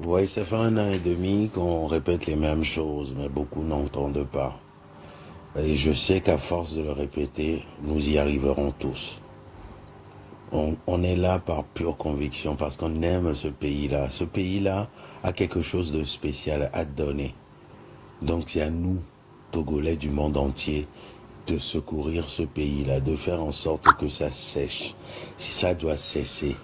Oui, ça fait 1 an et demi qu'on répète les mêmes choses, mais beaucoup n'entendent pas. Et je sais qu'à force de le répéter, nous y arriverons tous. On est là par pure conviction, parce qu'on aime ce pays-là. Ce pays-là a quelque chose de spécial à donner. Donc c'est à nous, Togolais du monde entier, de secourir ce pays-là, de faire en sorte que ça sèche. Si ça doit cesser,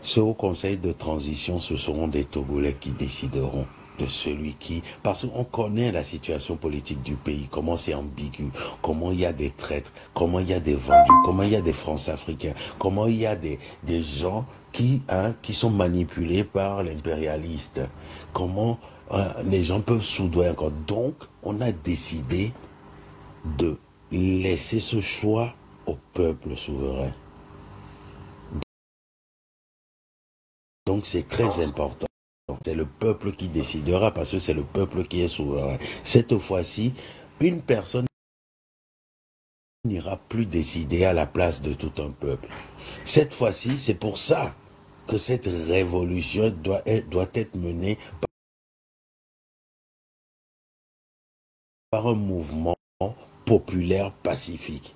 ce haut conseil de transition, ce seront des Togolais qui décideront de celui qui... Parce qu'on connaît la situation politique du pays, comment c'est ambigu, comment il y a des traîtres, comment il y a des vendus, comment il y a des France-Africains, comment il y a des gens qui sont manipulés par l'impérialiste, comment les gens peuvent soudoyer encore. Donc, on a décidé de laisser ce choix au peuple souverain. Donc, c'est très important. C'est le peuple qui décidera parce que c'est le peuple qui est souverain. Cette fois-ci, une personne n'ira plus décider à la place de tout un peuple. Cette fois-ci, c'est pour ça que cette révolution doit être menée par un mouvement populaire pacifique.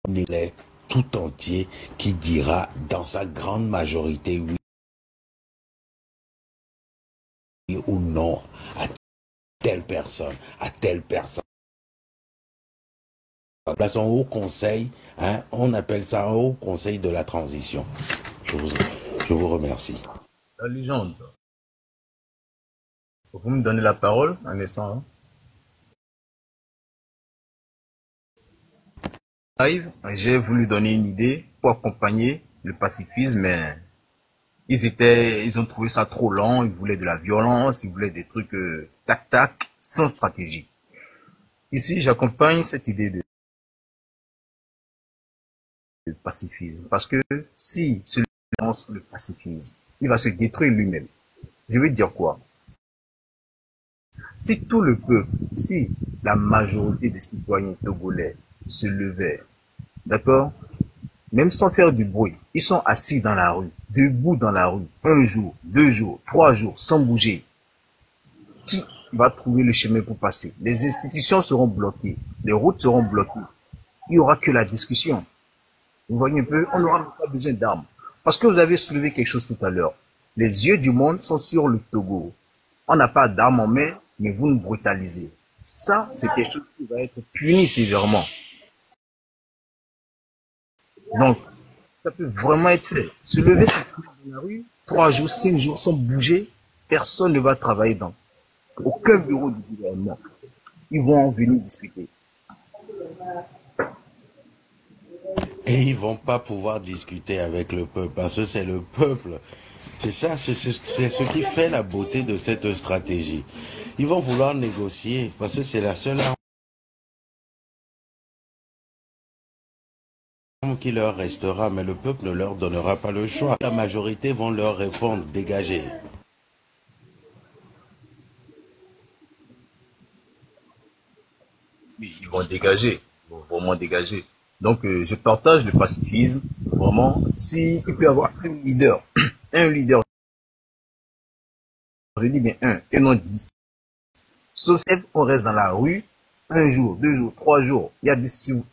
On est tout entier qui dira dans sa grande majorité oui ou non à telle personne, à telle personne. Place en haut conseil, on appelle ça un haut conseil de la transition. Je vous remercie. La légende. Vous me donnez la parole un instant. J'ai voulu donner une idée pour accompagner le pacifisme, mais ils ont trouvé ça trop lent, ils voulaient de la violence, ils voulaient des trucs tac-tac, sans stratégie. Ici, j'accompagne cette idée de pacifisme, parce que si celui qui lance le pacifisme, il va se détruire lui-même. Je veux dire quoi? Si tout le peuple, si la majorité des citoyens togolais se levaient, d'accord, même sans faire du bruit, ils sont assis dans la rue, debout dans la rue, 1 jour, 2 jours, 3 jours, sans bouger, qui va trouver le chemin pour passer? Les institutions seront bloquées, les routes seront bloquées, il n'y aura que la discussion. Vous voyez un peu, on n'aura pas besoin d'armes. Parce que vous avez soulevé quelque chose tout à l'heure. Les yeux du monde sont sur le Togo. On n'a pas d'armes en main, mais vous nous brutalisez. Ça, c'est quelque chose qui va être puni sévèrement. Donc, ça peut vraiment être fait. Se lever, c'est dans la rue, 3 jours, 5 jours sans bouger, personne ne va travailler dans aucun bureau du gouvernement. Ils vont en venir discuter. Et ils vont pas pouvoir discuter avec le peuple, parce que c'est le peuple. C'est ça, c'est ce qui fait la beauté de cette stratégie. Ils vont vouloir négocier, parce que c'est la seule arme qui leur restera, mais le peuple ne leur donnera pas le choix. La majorité vont leur répondre, dégagez. ils vont dégager, ils vont vraiment dégager. Donc, je partage le pacifisme, vraiment. Si il peut y avoir un leader, un leader, je dis bien un, et non 10. Sauf si on reste dans la rue, un jour, 2 jours, 3 jours, il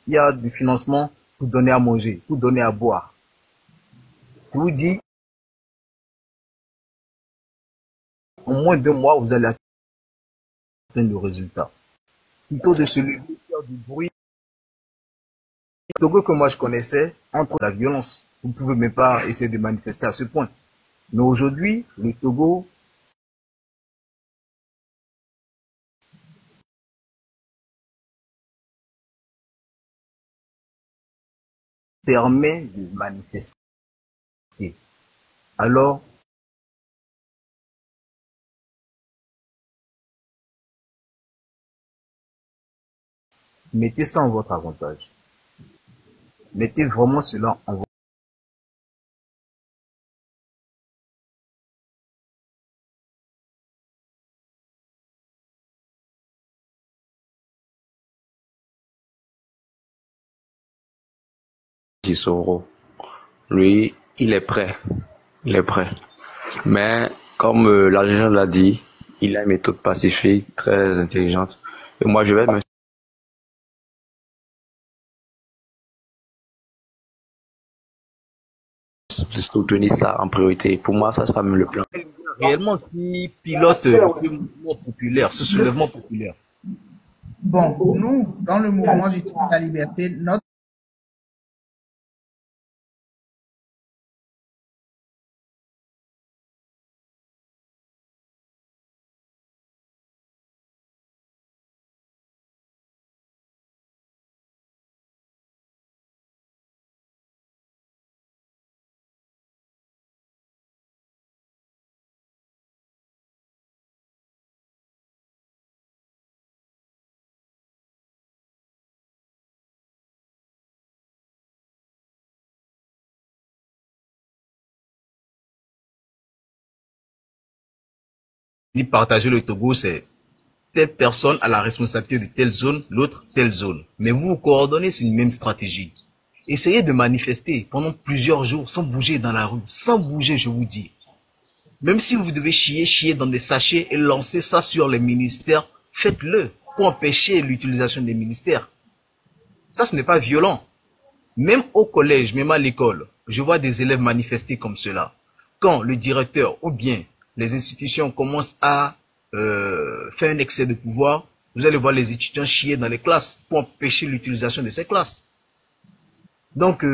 y a du financement pour donner à manger, pour donner à boire. Je vous dis, en moins d'1 mois, vous allez atteindre le résultat. Plutôt de celui qui faire du bruit. Le Togo que moi je connaissais, entre la violence, vous ne pouvez même pas essayer de manifester à ce point. Mais aujourd'hui, le Togo permet de manifester. Alors, mettez ça en votre avantage. Mettez vraiment cela en votre Chisoro, lui, il est prêt. Il est prêt. Mais, comme la légende l'a dit, il a une méthode pacifique, très intelligente. Et moi, je vais me soutenir ça en priorité. Pour moi, ça sera même le plan. réellement qui pilote ce mouvement populaire, ce soulèvement populaire. Bon, nous, dans le mouvement du Trône de la Liberté, notre Ni partager le Togo, c'est telle personne a la responsabilité de telle zone, l'autre telle zone. Mais vous vous coordonnez sur une même stratégie. Essayez de manifester pendant plusieurs jours sans bouger dans la rue, sans bouger, je vous dis. Même si vous devez chier dans des sachets et lancer ça sur les ministères, faites-le pour empêcher l'utilisation des ministères. Ça, ce n'est pas violent. Même au collège, même à l'école, je vois des élèves manifester comme cela. Quand le directeur ou bien les institutions commencent à faire un excès de pouvoir, vous allez voir les étudiants chier dans les classes pour empêcher l'utilisation de ces classes. Donc,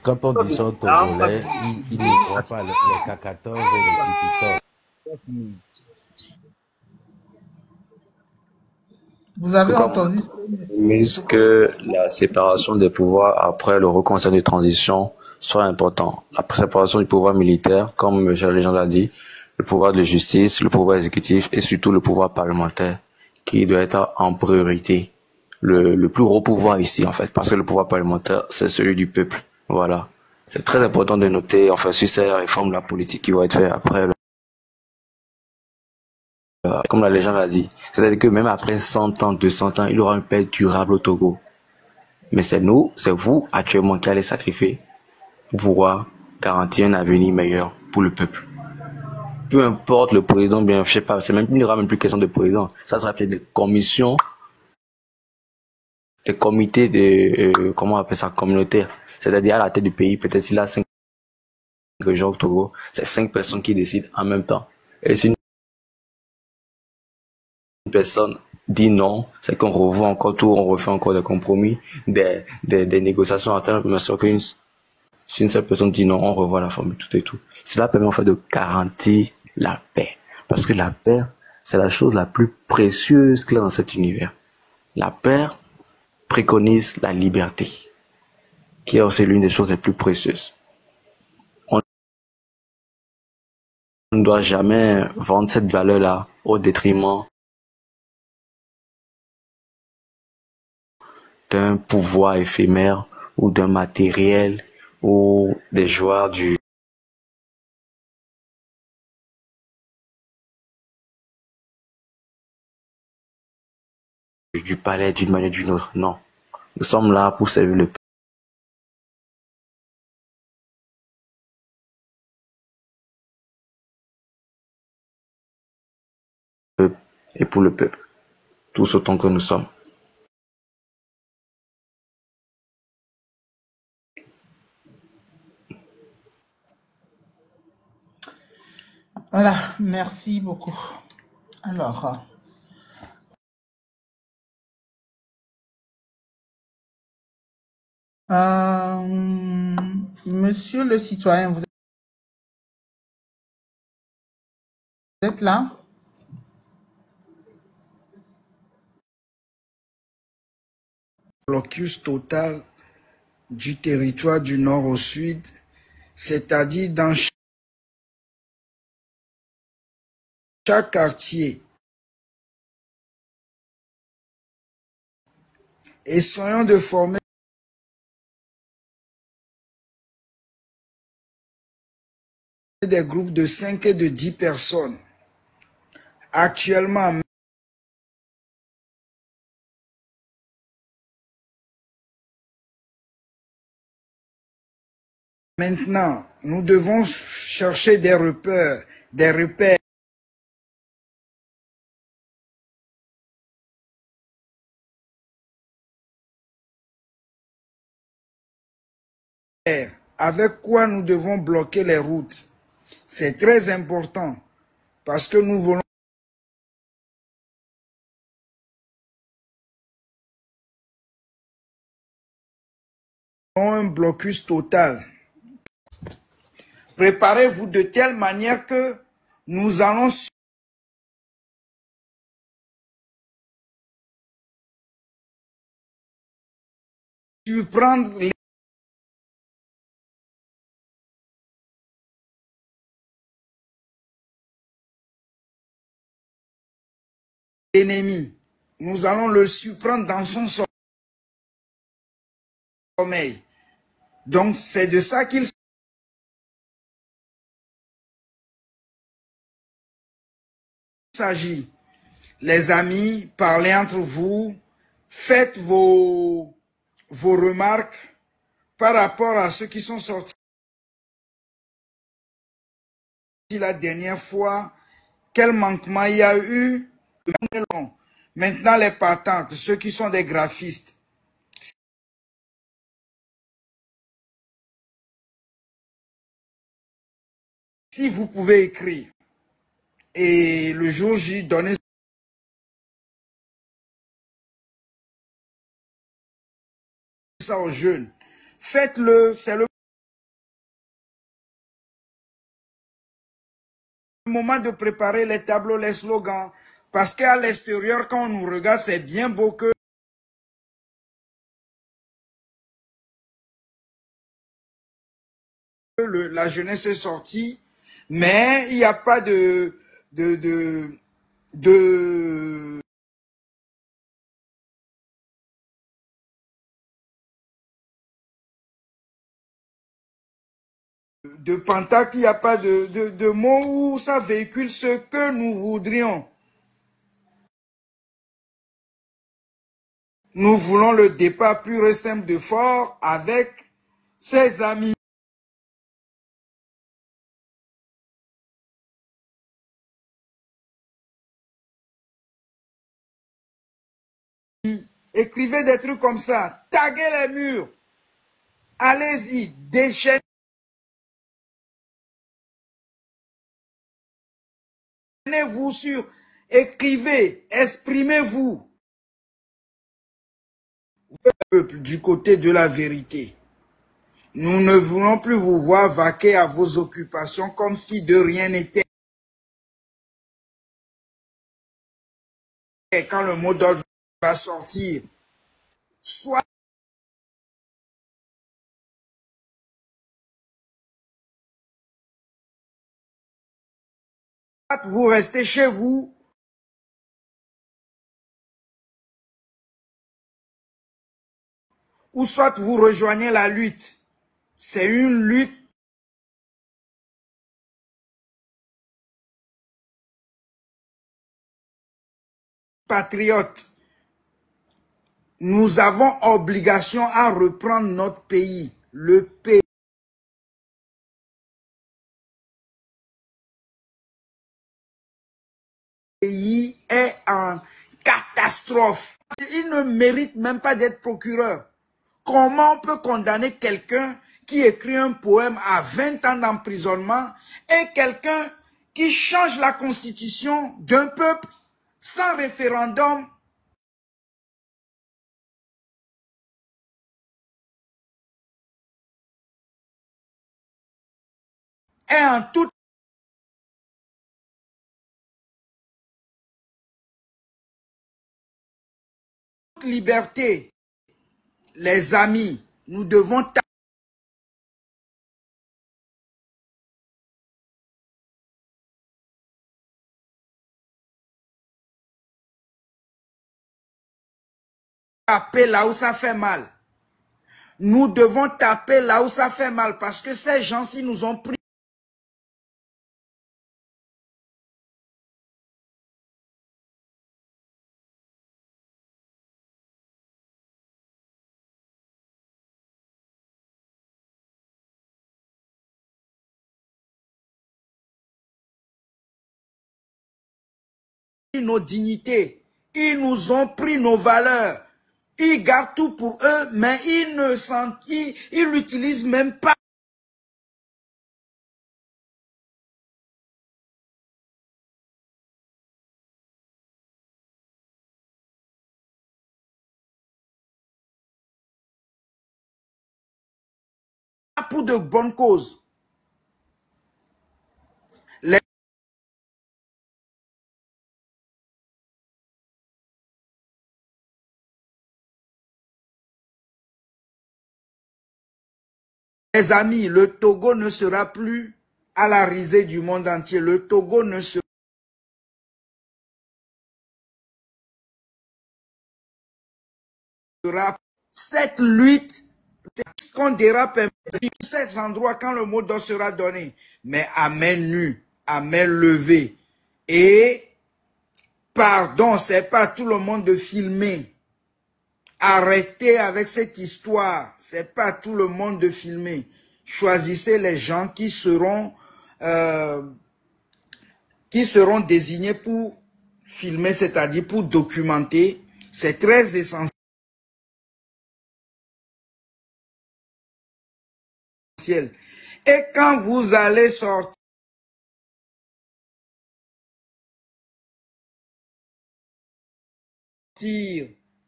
quand on dit ça au Togolais, il ne voit pas les cacateurs et les pipiteurs. vous avez entendu Mise que la séparation des pouvoirs après le reconciliation de transition soit important. La séparation du pouvoir militaire, comme M. Legend l'a dit, le pouvoir de justice, le pouvoir exécutif et surtout le pouvoir parlementaire qui doit être en priorité. Le plus gros pouvoir ici, en fait, parce que le pouvoir parlementaire, c'est celui du peuple. Voilà. C'est très important de noter, enfin, sur ces réformes de la politique qui vont être faites après comme la légende l'a dit. C'est-à-dire que même après 100 ans, 200 ans, il y aura une paix durable au Togo. Mais c'est nous, c'est vous, actuellement, qui allez sacrifier pour pouvoir garantir un avenir meilleur pour le peuple. Peu importe le président, bien, je sais pas, il n'y aura même plus question de président. Ça sera peut-être des commissions, des comités de, comment on appelle ça, communautaires. C'est-à-dire à la tête du pays, peut-être s'il a 5 régions au Togo, c'est 5 personnes qui décident en même temps. Et si une personne dit non, c'est qu'on revoit encore tout, on refait encore des compromis, des négociations à terme, mais sûr qu'une si une seule personne dit non, on revoit la formule, tout et tout. Cela permet en fait de garantir la paix. Parce que la paix, c'est la chose la plus précieuse qu'il y a dans cet univers. La paix préconise la liberté, qui est aussi l'une des choses les plus précieuses. On ne doit jamais vendre cette valeur-là au détriment d'un pouvoir éphémère ou d'un matériel ou des joueurs du du palais d'une manière ou d'une autre. Non. Nous sommes là pour servir le peuple et pour le peuple. Tous autant que nous sommes. Voilà, merci beaucoup. Alors, monsieur le citoyen, vous êtes là? Blocus total du territoire du nord au sud, c'est-à-dire dans chaque quartier. Essayons de former des groupes de 5 et de 10 personnes. Actuellement, maintenant, nous devons chercher des repères, avec quoi nous devons bloquer les routes. C'est très important parce que nous voulons un blocus total. Préparez-vous de telle manière que nous allons surprendre l'ennemi. Nous allons le surprendre dans son sommeil. Donc, c'est de ça qu'il s'agit. Les amis, parlez entre vous, faites vos remarques par rapport à ceux qui sont sortis la dernière fois, quel manquement il y a eu. Maintenant, les partants, ceux qui sont des graphistes, si vous pouvez écrire et le jour J, donnez ça aux jeunes, faites-le, c'est le moment de préparer les tableaux, les slogans, parce qu'à l'extérieur, quand on nous regarde, c'est bien beau que la jeunesse est sortie, mais il n'y a pas de pentacle, il n'y a pas de mots où ça véhicule ce que nous voudrions. Nous voulons le départ pur et simple de Fort avec ses amis. Écrivez des trucs comme ça, taguez les murs. Allez-y, déchaînez-vous sur, écrivez, exprimez-vous. Peuple du côté de la vérité. Nous ne voulons plus vous voir vaquer à vos occupations comme si de rien n'était. Quand le mot d'ordre va sortir, soit vous restez chez vous, ou soit vous rejoignez la lutte. C'est une lutte patriote. nous avons obligation à reprendre notre pays. Le pays est en catastrophe. Il ne mérite même pas d'être procureur. Comment on peut condamner quelqu'un qui écrit un poème à 20 ans d'emprisonnement et quelqu'un qui change la constitution d'un peuple sans référendum? Et en toute liberté, les amis, nous devons taper là où ça fait mal. Nous devons taper là où ça fait mal parce que ces gens-ci nous ont pris nos dignités, ils nous ont pris nos valeurs. Ils gardent tout pour eux, mais ils ne sentent, ils l'utilisent même pas pour de bonnes causes. Les amis, le Togo ne sera plus à la risée du monde entier. Le Togo ne sera cette lutte qu'on dérape un peu sur ces endroits quand le mot d'ordre sera donné. Mais à main nue, à main levée. Et pardon, c'est pas tout le monde de filmer. Arrêtez avec cette histoire. C'est pas tout le monde de filmer. Choisissez les gens qui seront désignés pour filmer, c'est-à-dire pour documenter. C'est très essentiel. Et quand vous allez sortir,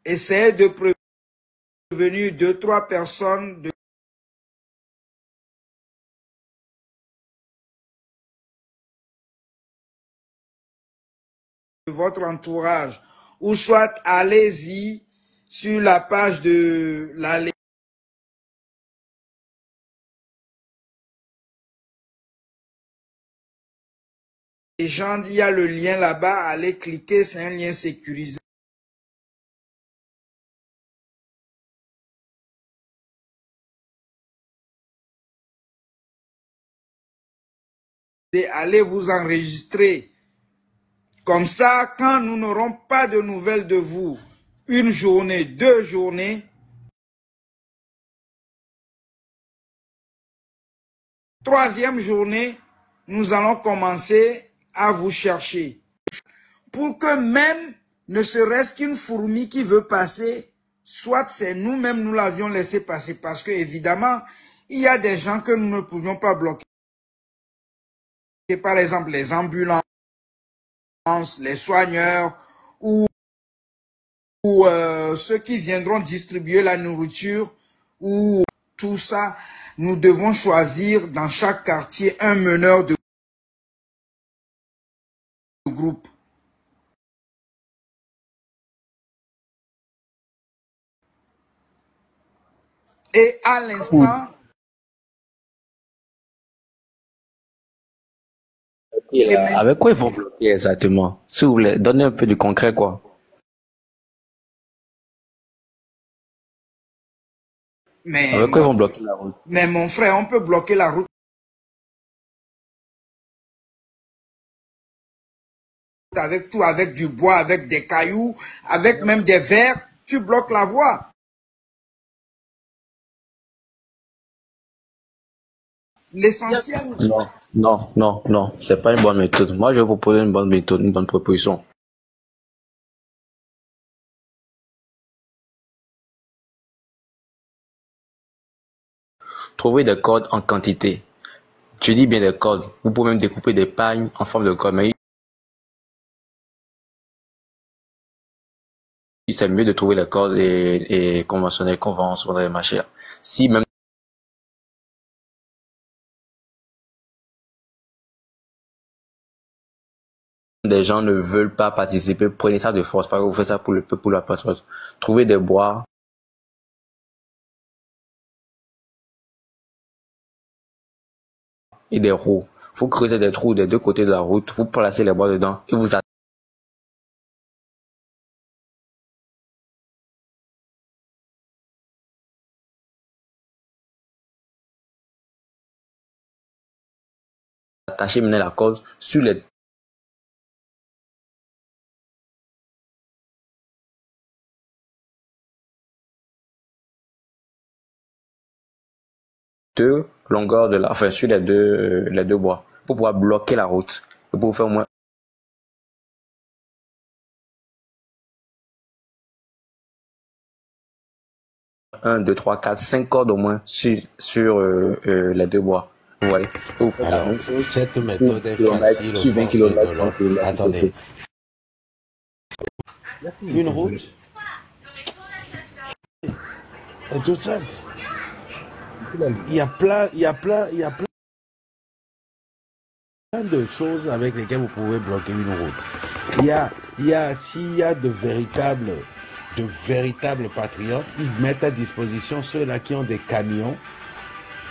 essayez de prévenir 2-3 personnes de votre entourage, ou soit allez-y sur la page de la légende, il y a le lien là-bas, allez cliquer, c'est un lien sécurisé. Allez vous enregistrer. Comme ça, quand nous n'aurons pas de nouvelles de vous, une journée, 2 journées, 3e journée, nous allons commencer à vous chercher. Pour que même, ne serait-ce qu'une fourmi qui veut passer, soit c'est nous-mêmes, nous l'avions laissé passer. Parce que évidemment, il y a des gens que nous ne pouvions pas bloquer. Par exemple, les ambulances, les soigneurs ou ceux qui viendront distribuer la nourriture ou tout ça. Nous devons choisir dans chaque quartier un meneur de groupe. Et à l'instant... Avec quoi ils vont bloquer exactement? Si vous voulez, donnez un peu du concret, quoi. Avec quoi ils vont bloquer la route? Mais mon frère, on peut bloquer la route avec tout, avec du bois, avec des cailloux, avec même des verres. tu bloques la voie. L'essentiel. Non, non, non, non, c'est pas une bonne méthode. Moi, je vais proposer une bonne méthode, une bonne proposition. Trouvez des cordes en quantité. Je dis bien des cordes. Vous pouvez même découper des pagnes en forme de cordes, mais c'est mieux de trouver les cordes et conventionnelles, conventionnelles, ma chère. Si même des gens ne veulent pas participer, prenez ça de force, parce que vous faites ça pour la personne. Trouvez des bois. Et des roues. Vous creusez des trous des deux côtés de la route, vous placez les bois dedans et vous attachez maintenant la corde sur les deux longueurs de la, enfin sur les deux bois pour pouvoir bloquer la route et pour faire au moins 1, 2, 3, 4, 5 cordes au moins sur les deux bois. Vous voyez. Et vous faites la Alors, même chose cette sur méthode est 20 facile km, sur 20 aux forces de km, l'ordre. Attendez, une route est tout simple. Il y a plein de choses avec lesquelles vous pouvez bloquer une route. S'il y a de véritables patriotes, ils mettent à disposition ceux-là qui ont des camions,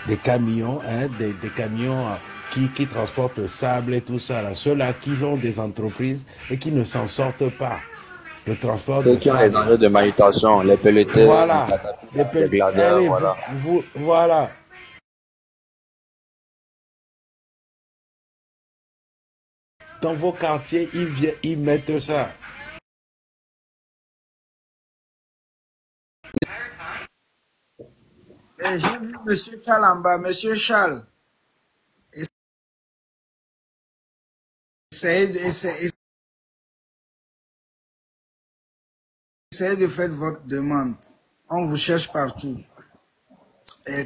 des camions qui transportent le sable et tout ça, là. Ceux-là qui ont des entreprises et qui ne s'en sortent pas. Le transport ceux de qui ont les sable. enjeux de manutention, les pelleteurs, Voilà. les gladeurs, Allez, voilà. Voilà. Dans vos quartiers, ils mettent ça. Et j'ai vu M. Charles en bas. Monsieur Charles, essayez de faire votre demande. On vous cherche partout. Et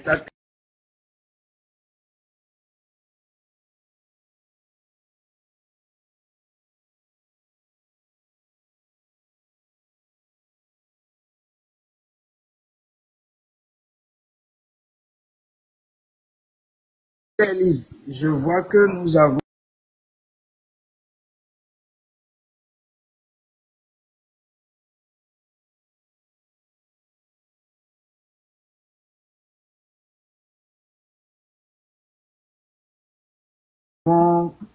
Elise, je vois que nous avons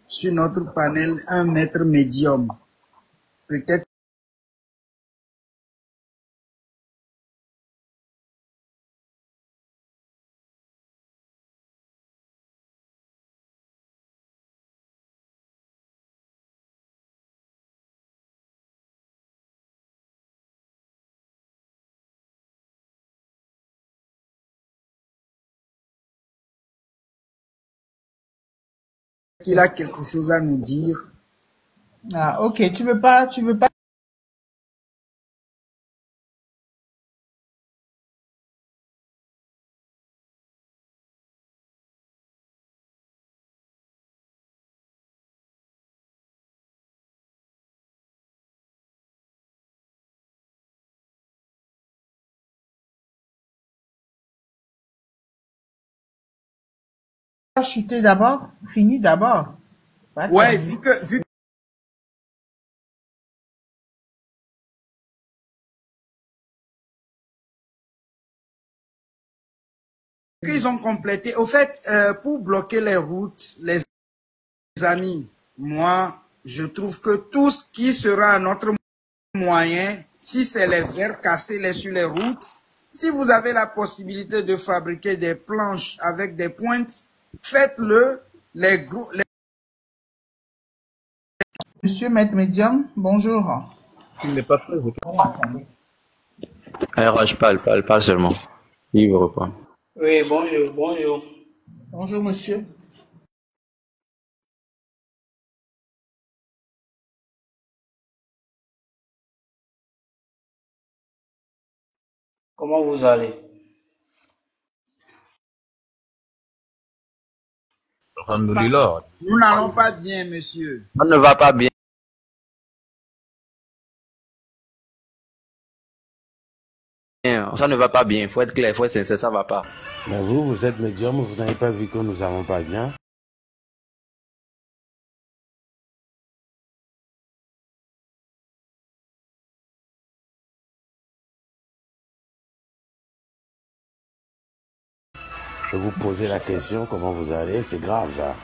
sur notre panel un mètre médium. Peut-être qu'il a quelque chose à nous dire. Ah, ok, tu veux pas. Chuter d'abord, fini d'abord. Pas Ouais, terminé. vu qu'ils ont complété. Au fait, pour bloquer les routes, les amis, moi, je trouve que tout ce qui sera à notre moyen, si c'est les verres cassés sur les routes, si vous avez la possibilité de fabriquer des planches avec des pointes, faites-le. Monsieur Maître Médium, bonjour. Il n'est pas prêt. Oh, attendez. RH, parle seulement. Il veut reprendre. Oui, bonjour, bonjour. Bonjour, monsieur. Comment vous allez? Alhamdulillah. Nous n'allons pas bien, monsieur. On ne va pas bien. Ça ne va pas bien. Il faut être clair, il faut être sincère, ça va pas. Mais vous êtes médium, vous n'avez pas vu que nous n'allons pas bien. Je vous posez la question, comment vous allez? C'est grave, ça.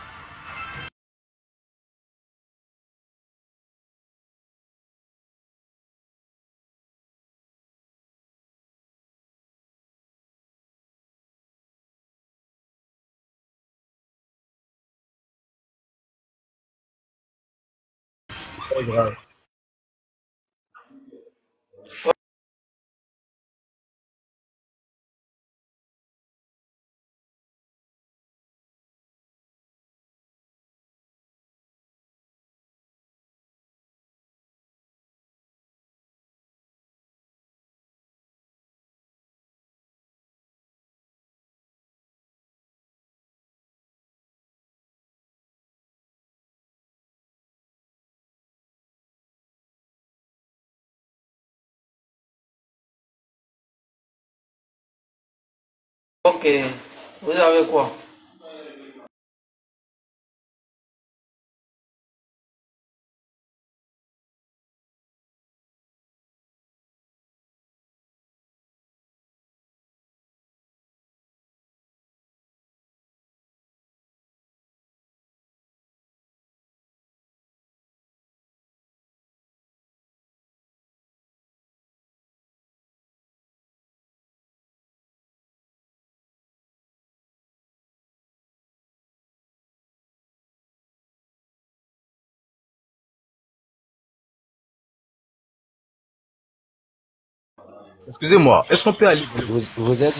Très grave. Ok, vous avez quoi? Excusez-moi, est-ce qu'on peut aller? Vous êtes...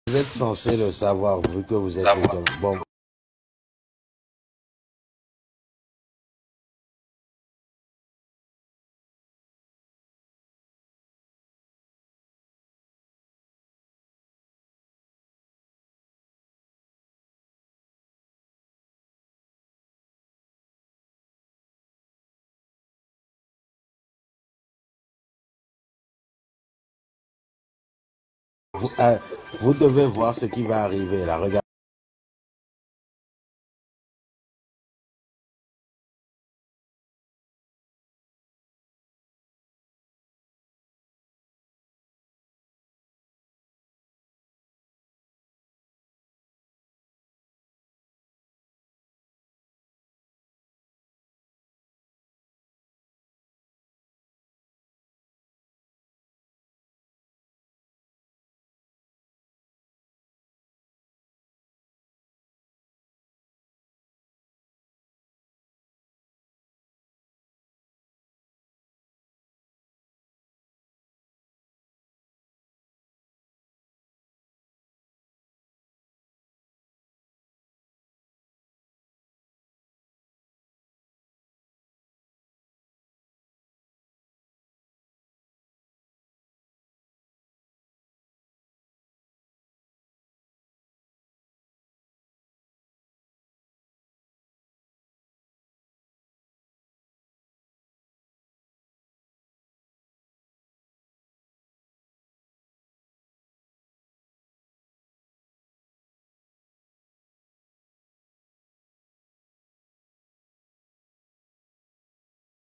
Vous êtes censé le savoir, vu que vous êtes médium. Bon, vous, vous devez voir ce qui va arriver là. Regardez.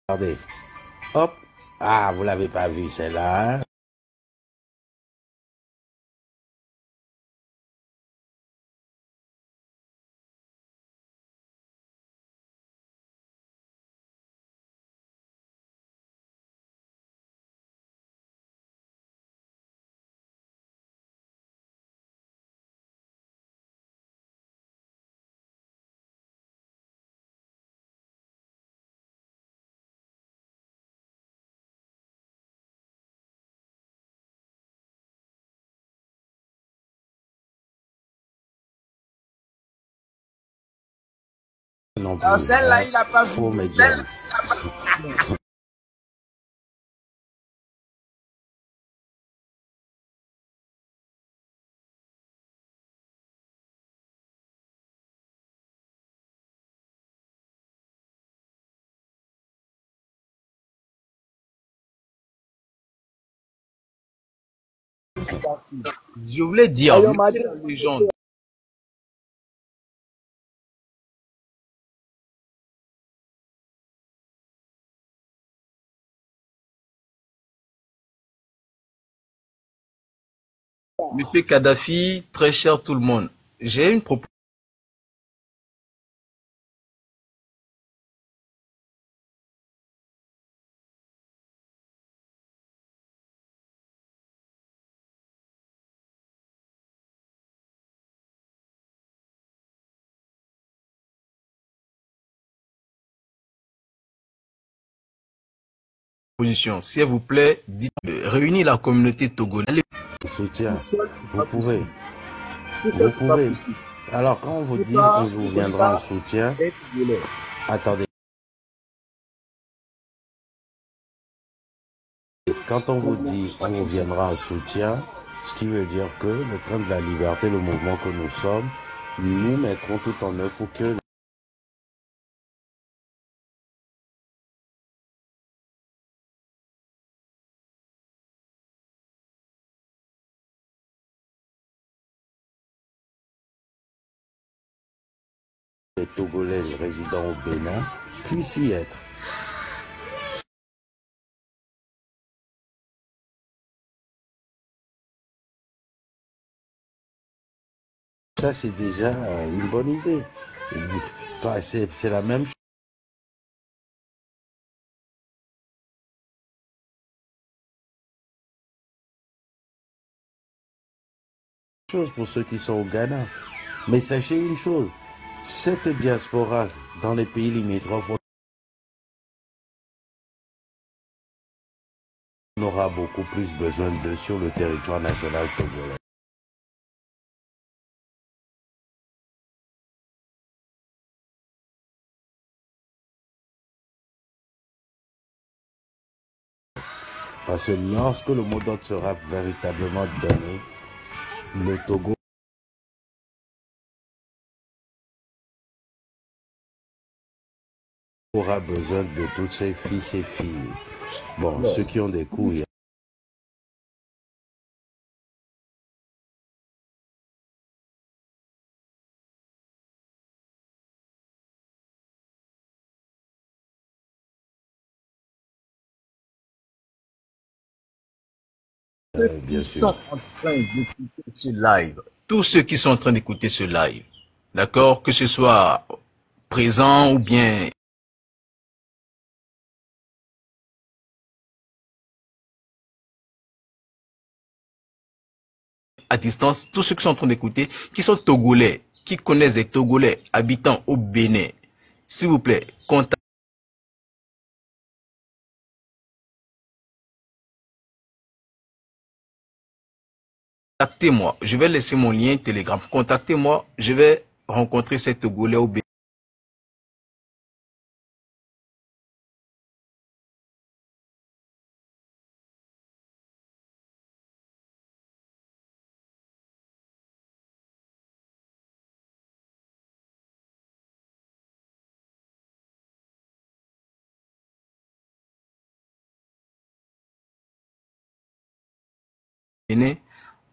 Regardez. Hop. Ah, vous l'avez pas vu celle-là, hein? Non plus. Non, celle-là, Hein? il n'a pas vu. Faux médium. Je voulais dire, monsieur la légende, monsieur Kadhafi, très cher tout le monde, j'ai une proposition. S'il vous plaît, dites, réunis la communauté togolaise. Soutien. Vous pouvez. Vous pouvez. Alors, quand on vous dit on vous viendra en soutien, attendez. Quand on vous dit on vous viendra en soutien, ce qui veut dire que le train de la liberté, le mouvement que nous sommes, nous mettrons tout en œuvre pour que les Togolais résidant au Bénin puissent y être. Ça, c'est déjà une bonne idée. C'est la même chose pour ceux qui sont au Ghana. Mais sachez une chose, cette diaspora dans les pays limitrophes, on aura beaucoup plus besoin d'eux sur le territoire national togolais. Parce que lorsque le mot d'ordre sera véritablement donné, le Togo aura besoin de toutes ses fils et filles. Bon, ceux qui ont des couilles. Bien sûr. En train d'écouter ce live, tous ceux qui sont en train d'écouter ce live, d'accord, que ce soit présent ou bien à distance, tous ceux qui sont en train d'écouter, qui sont togolais, qui connaissent des Togolais habitant au Bénin, s'il vous plaît, contactez-moi. Je vais laisser mon lien Telegram. Contactez-moi. Je vais rencontrer ces Togolais au Bénin.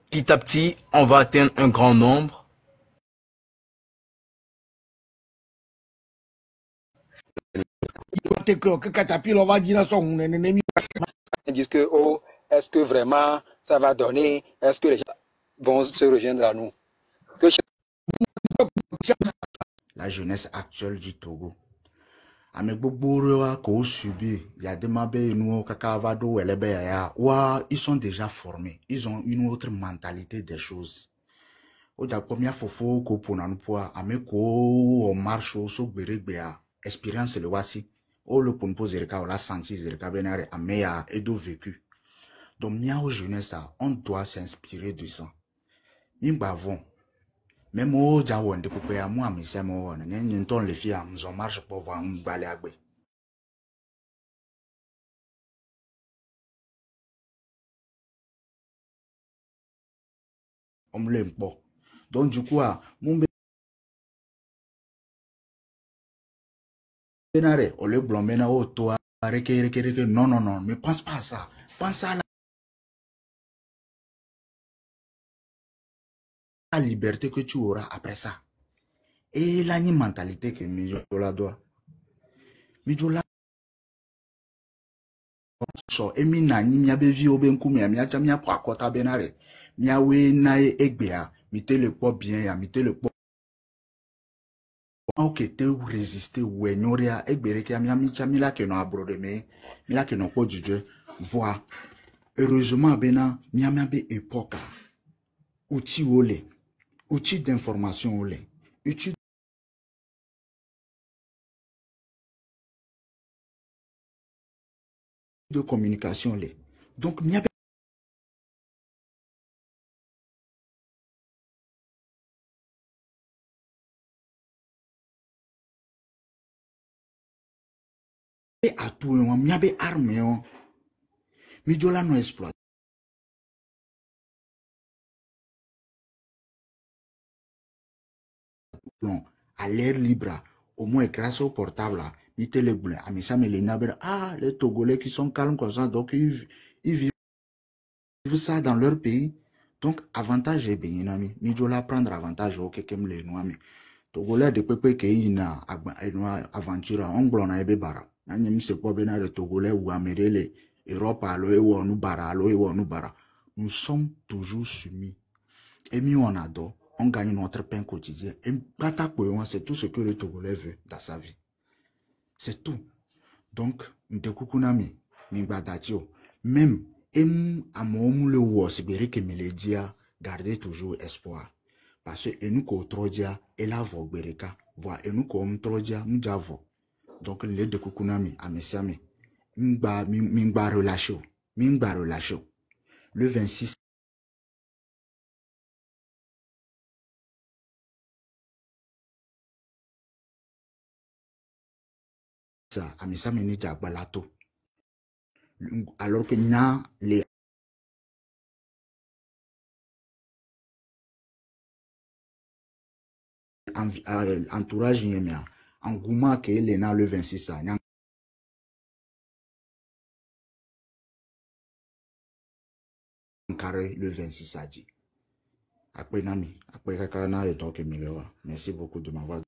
Petit à petit, on va atteindre un grand nombre. Ils disent que, oh, est-ce que vraiment ça va donner? Est-ce que les gens vont se rejoindre à nous? Que... La jeunesse actuelle du Togo. Ame gbogbo wa ko subi ya demabe nous kakavado elebe ya wa ils sont déjà formés, ils ont une autre mentalité des choses. O da première fofo ko pona no poa ame ko o marche so gberegbe a expérience le wasi o le pon poser ka o la sentir zerka benare ame ya edo vécu. Donc mia aux jeunesse on doit s'inspirer de ça. Mimbavon même au Jawan de couper à moi, mais c'est moi, n'y ton les filles, on marche pour voir un balai à gouer. On me l'aime pas. Donc, du coup, mon bénaré, on le blanc, maintenant, au toi, non, non, non, ne pense pas à ça. Pense à la liberté que tu auras après ça. Et la mentalité que Mijola doit. Mijola. So, emi na ni mia bevi obenku mia chamia kwa kota benare. Mia we na egbea, mi te le po bien ya, mi te le po. Ok, te résister, ouais, noria, egbere ke mia mi chamila ke no abrode me, mila ke no po juje, voix. Heureusement, bena, mia be époque. Outil ole, outil d'information ole, outil de communication ole. Donc, mia be à tout, mia be arme, mi jola no exploit. À l'air libre, au moins grâce au portable, il te le boule. Ah, les Togolais qui sont calmes comme ça, donc ils vivent ça dans leur pays. Donc, avantage est bien, ami. Mijola prendre avantage au kekem le noami. Togolais de pepe ke ina aventure, on blona ebe bara. Nanyem se po bena le Togolais ou Amérique, Europe, alo ou onu bara, alo ou onu bara. Nous sommes toujours soumis. Et mieux on adore. On gagne notre pain quotidien. Et c'est tout ce que le Togolais veut dans sa vie. C'est tout. Donc, Ndekukunami, Mingbadatio, même, à mon le Wosiberi que me le dia, gardez toujours espoir. Parce que nous ko trodia, et la vo bereka, voit et nous ko trodia, mjavo. Donc, le Ndekukunami, à messiame, Mingba relâche. Le 26. Amisa menita balato. Alors que n'a les entourage yemia engouement que les na le 26 ans carré le 26 a dit après nami après kakana et donc Milewa. Merci beaucoup de m'avoir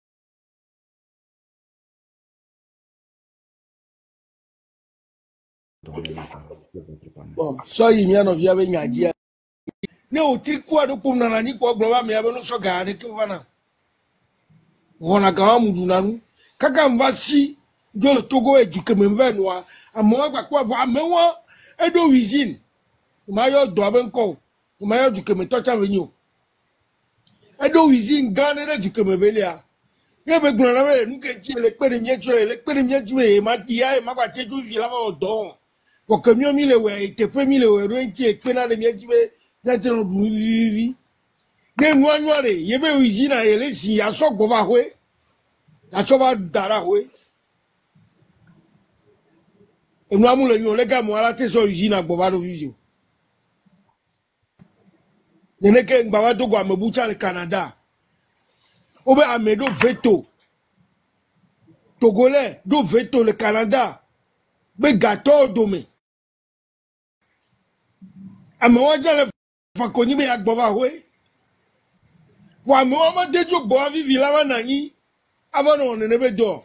donné la parole de votre panel. Bon, so yimia no via be nyagia. Ne o trikwa do pum na ni ko gboba me abeno so ga de kwana. Wona ga mu nanu. Kaka mvasi jo le Togo e duke me mvenwa. Amo gba kwa va amewo edo wizin. Mayo do abenko. Mayo duke me tocha venyo. Edo wizin gane de duke me belia. Ye be gbona na be nuke ji le pere mi e ma dia e ma gba teju vi la ba odon. Pour que mieux mille ouais, te fait mille ouais, rien qui est pénal de mieux qui veut d'être un bruit. Des noirs noirs, il y avait une usine à elle, si à son qu'on va jouer, à son va d'ara jouer. Et nous avons les gars, moi, là, t'es sur usine à Bovado Vision. Il n'y a qu'un bavado à me boucher le Canada. Ou bien à me do veto. Togolais, do veto le Canada. Mais gâteau domé. Amewaja le fakoni be agbova we wa amewa dejo gbo avivi la wanani avano ne be do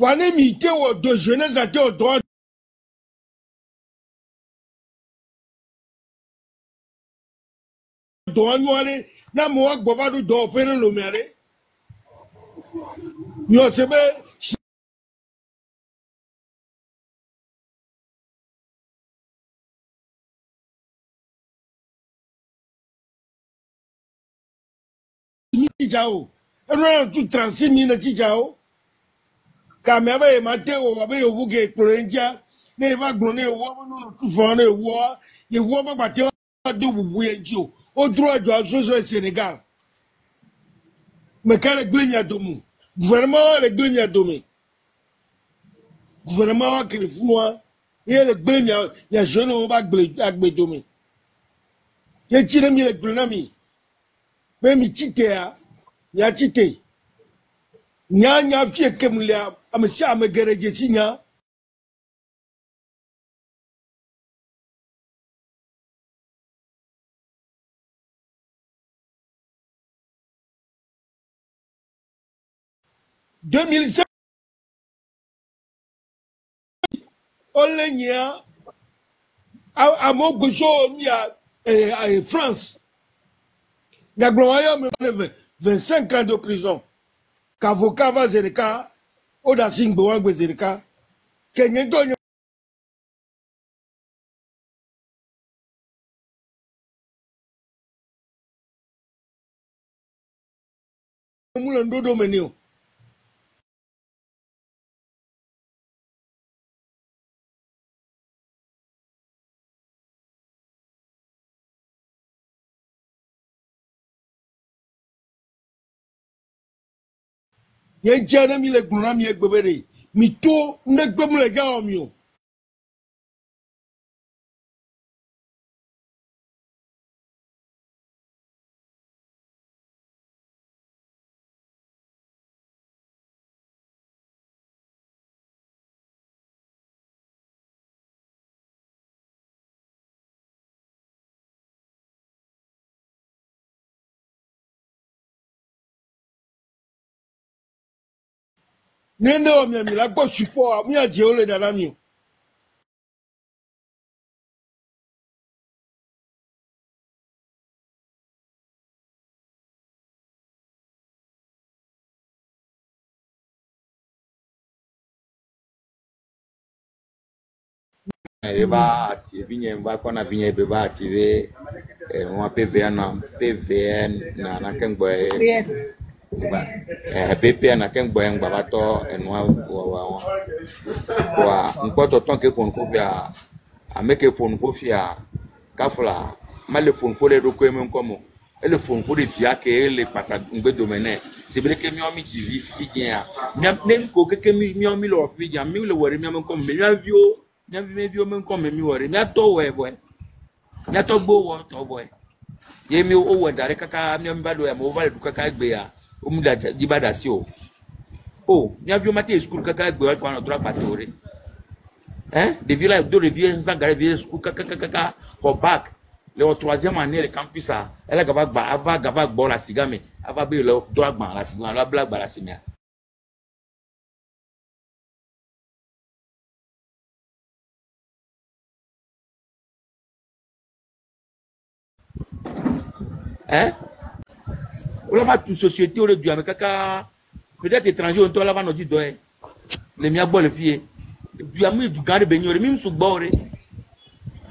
Wane mité de jeunesse à au droit droit noir, na moi bovado do opérer le méré. Yo sebe mi jao. Et nous tout 36 000 jao. Kamera e mate o abe yo vuge ekplorenja. Ne va glone wo no tout fone wo. Ye wo ba bate do bubu enjo. Au droit de la chose Sénégal. Mais quand les glignes domu. Gouvernement les glignes domu. Gouvernement qui les fout. Et les glignes ya jeune au bas agbe domu. Ye tire mi les glonami. Mais mi tite ya. Ya tite. Nya nya fie kemulia. Amesi amegereje sinya. Deux mille cinq. Olenya. À mon gojo, il y a France. Il y a 25 ans de prison. Qu'avocat va zereka, Oda Singbo wa zereka. Kenye donyo mula ndodo menio. Yen tiana mi le gluna mi egbebere. Mi to ndegbe mule jawo mi o. Nende o mi la go support mi a jeole dana mi o. Ele va activer, va qu'on a vigné, il va activer un PVN na kengbo BPN na kengbo en babato enwa wa nkoto tonke pon ko via ameke pon ko via kafla male pon ko le do ko men komo ele pon ko de via ke ele passa ngbe domaine c'est vrai que mi o mi jivi fi dia mi ko ke mi o mi lo fi dia mi le wori mi am komo mi avio mi vi o men komo mi wori mi ato we boy mi ato gbo wo to boy ye mi o wo dare kaka mi o mi bado ya mo vale du kaka gbe ya o mu da jibada si o mi avio mate school kaka gbe wa kwa no droit patore depuis là do revient sans garder school kaka pour bac le troisième année le campus ça elle va gava bon la siga mais elle va be le droit ban la siga la blague la siga on va toute société au du mais kaka peut-être étranger on toi là va nous dire doy les mia bon le fille du ami du garde benyore même sous bord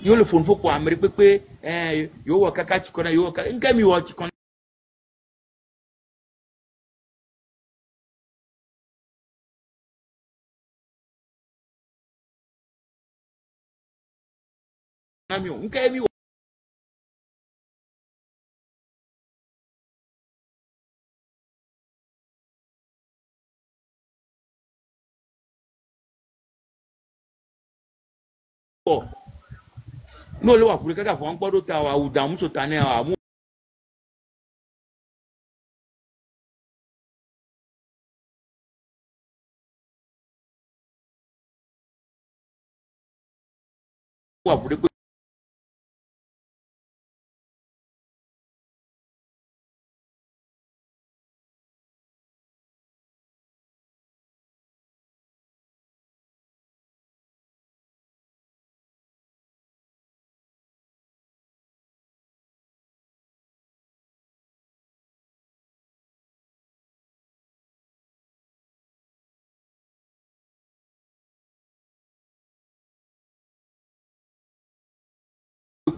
yo le fon fo ko amere pepe yo wo kaka chikona yo ka nka mi wo chikona mi nka mi wo no le wa fure kaka fo npo do ta wa udamu so tane wa mu wa fure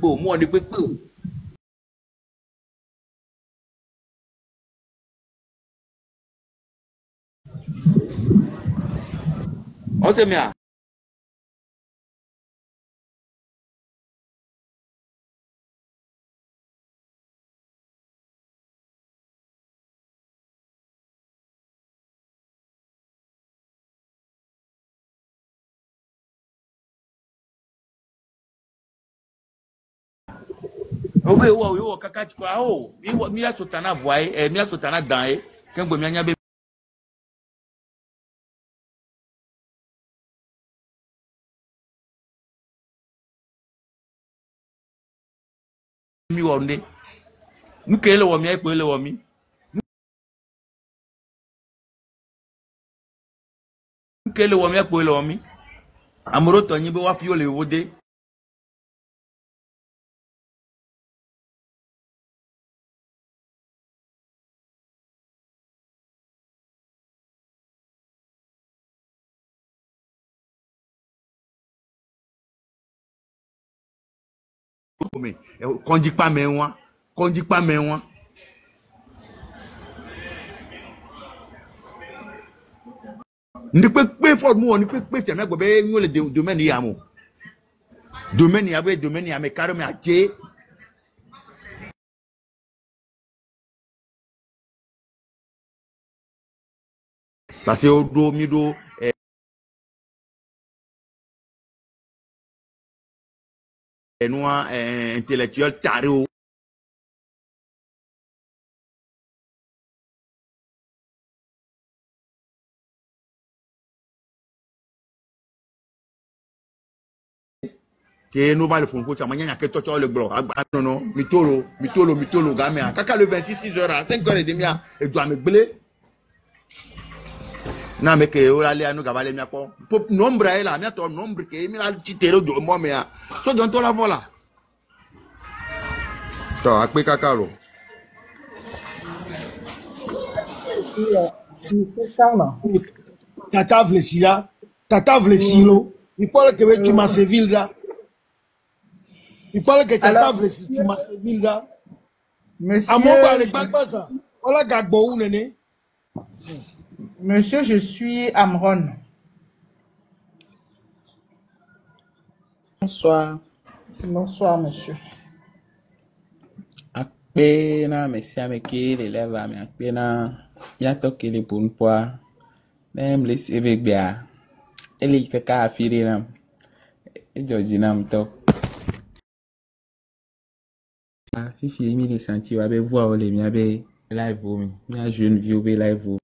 pekpe, moi ni pekpe. On se met à. Obe wo kakati kwa o mi ya sotana voye mi ya sotana dan kengbo mi anya be mi wonde nkele wo mi e pele wo mi nkele wo mi e pele wo mi amoro to yin be wa fi o le wode konji pa menwa ndi pe for mu oni pe te me gbo be nyu le domaine ya mo domaine ya me karo me aje parce que o do mi do noir intellectuel taré que nous va le fond pour ça manya que toi le blanc non mitolo gamin kaka le 26 heures à 5h30 et doit me blé na me que o la le anu gabale mi ko nombre est là mi to nombre que mi la titero do mo me a so don to la vola to ape kaka lo Tata Vlesilo, il parle que tu m'as séville là. Il parle que Tata Vlesilo, tu m'as séville là. Monsieur, je suis Amron. Bonsoir. Bonsoir, monsieur. Akpena monsieur ameki l'élève ami akpena ya toki le pour poa nem les evebia eli kaka afiri nam e joji nam to fifi mi les senti wa be voir le mia be live o mi a jeune vieux be live o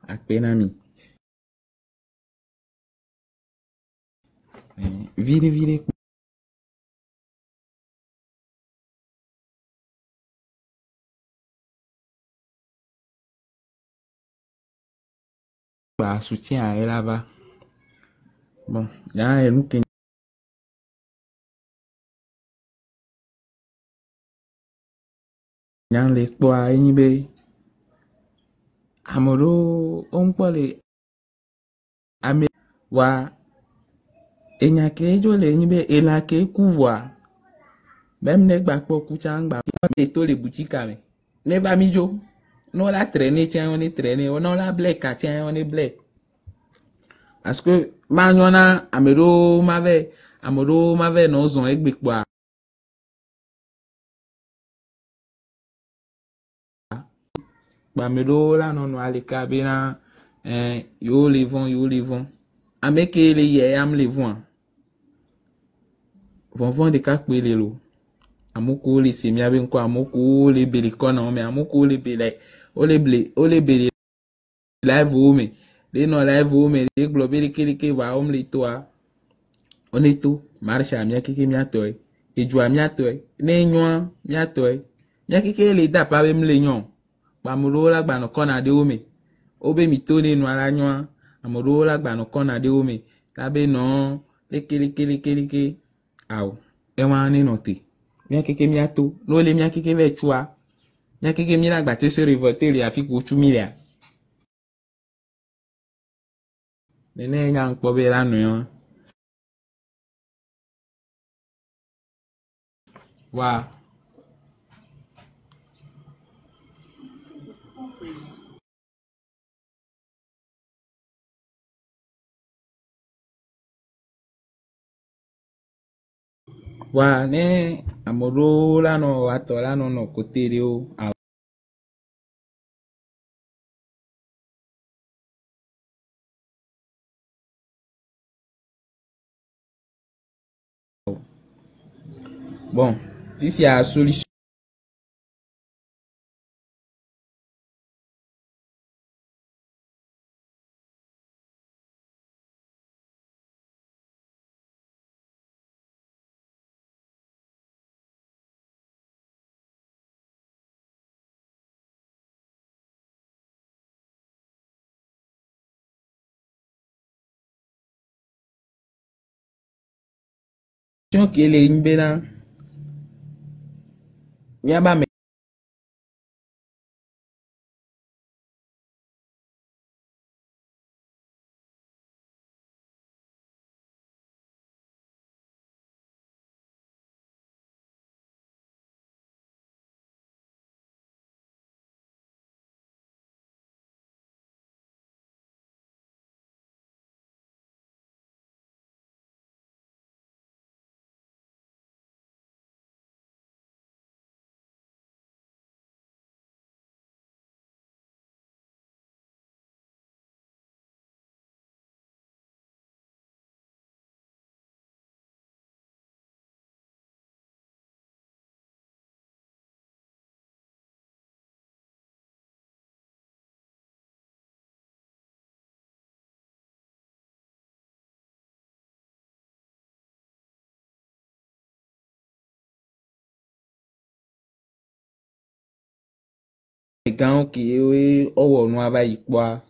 akpena mi vire ba soutien à elle là-bas bon là nous que dans l'espoir ni be amoro on parle ame wa enya ke jo le ni be ela ke couvoi même ne gba po kuchangba be to le boutique ame ne ba mi jo no la traîner tiens on est traîner on la black tiens on est black parce que magnona amero mave no zon egbe kwa amero la no ale kabina yo levon ameke le ye am levon von de ka pe le lo amoko le se mi abe nko amoko le bele kona me amoko le bele o le bele live o me le no live o me le globe le keleke va o me le toa oneto marche amia keke mi atoy e jo amia atoy ne nyoa mi atoy mi keke le da pa be mle nyon pa muro la gba no kona de o me obe mi to ne no ala nyoa amuro la gba no kona de o me tabe no le keleke aw e wa ni no te Mia keke mia to. No le mia keke ve chua. Mia keke mia gba te se révolter le afi ko chu mi le. Nene nya nkpo be la nu yo. Wa. Wa ne amoro la no ato la no kote de o. Bon, si a solution qui est une belle. Mia ba me. Gan qui est owo no aba ikwa.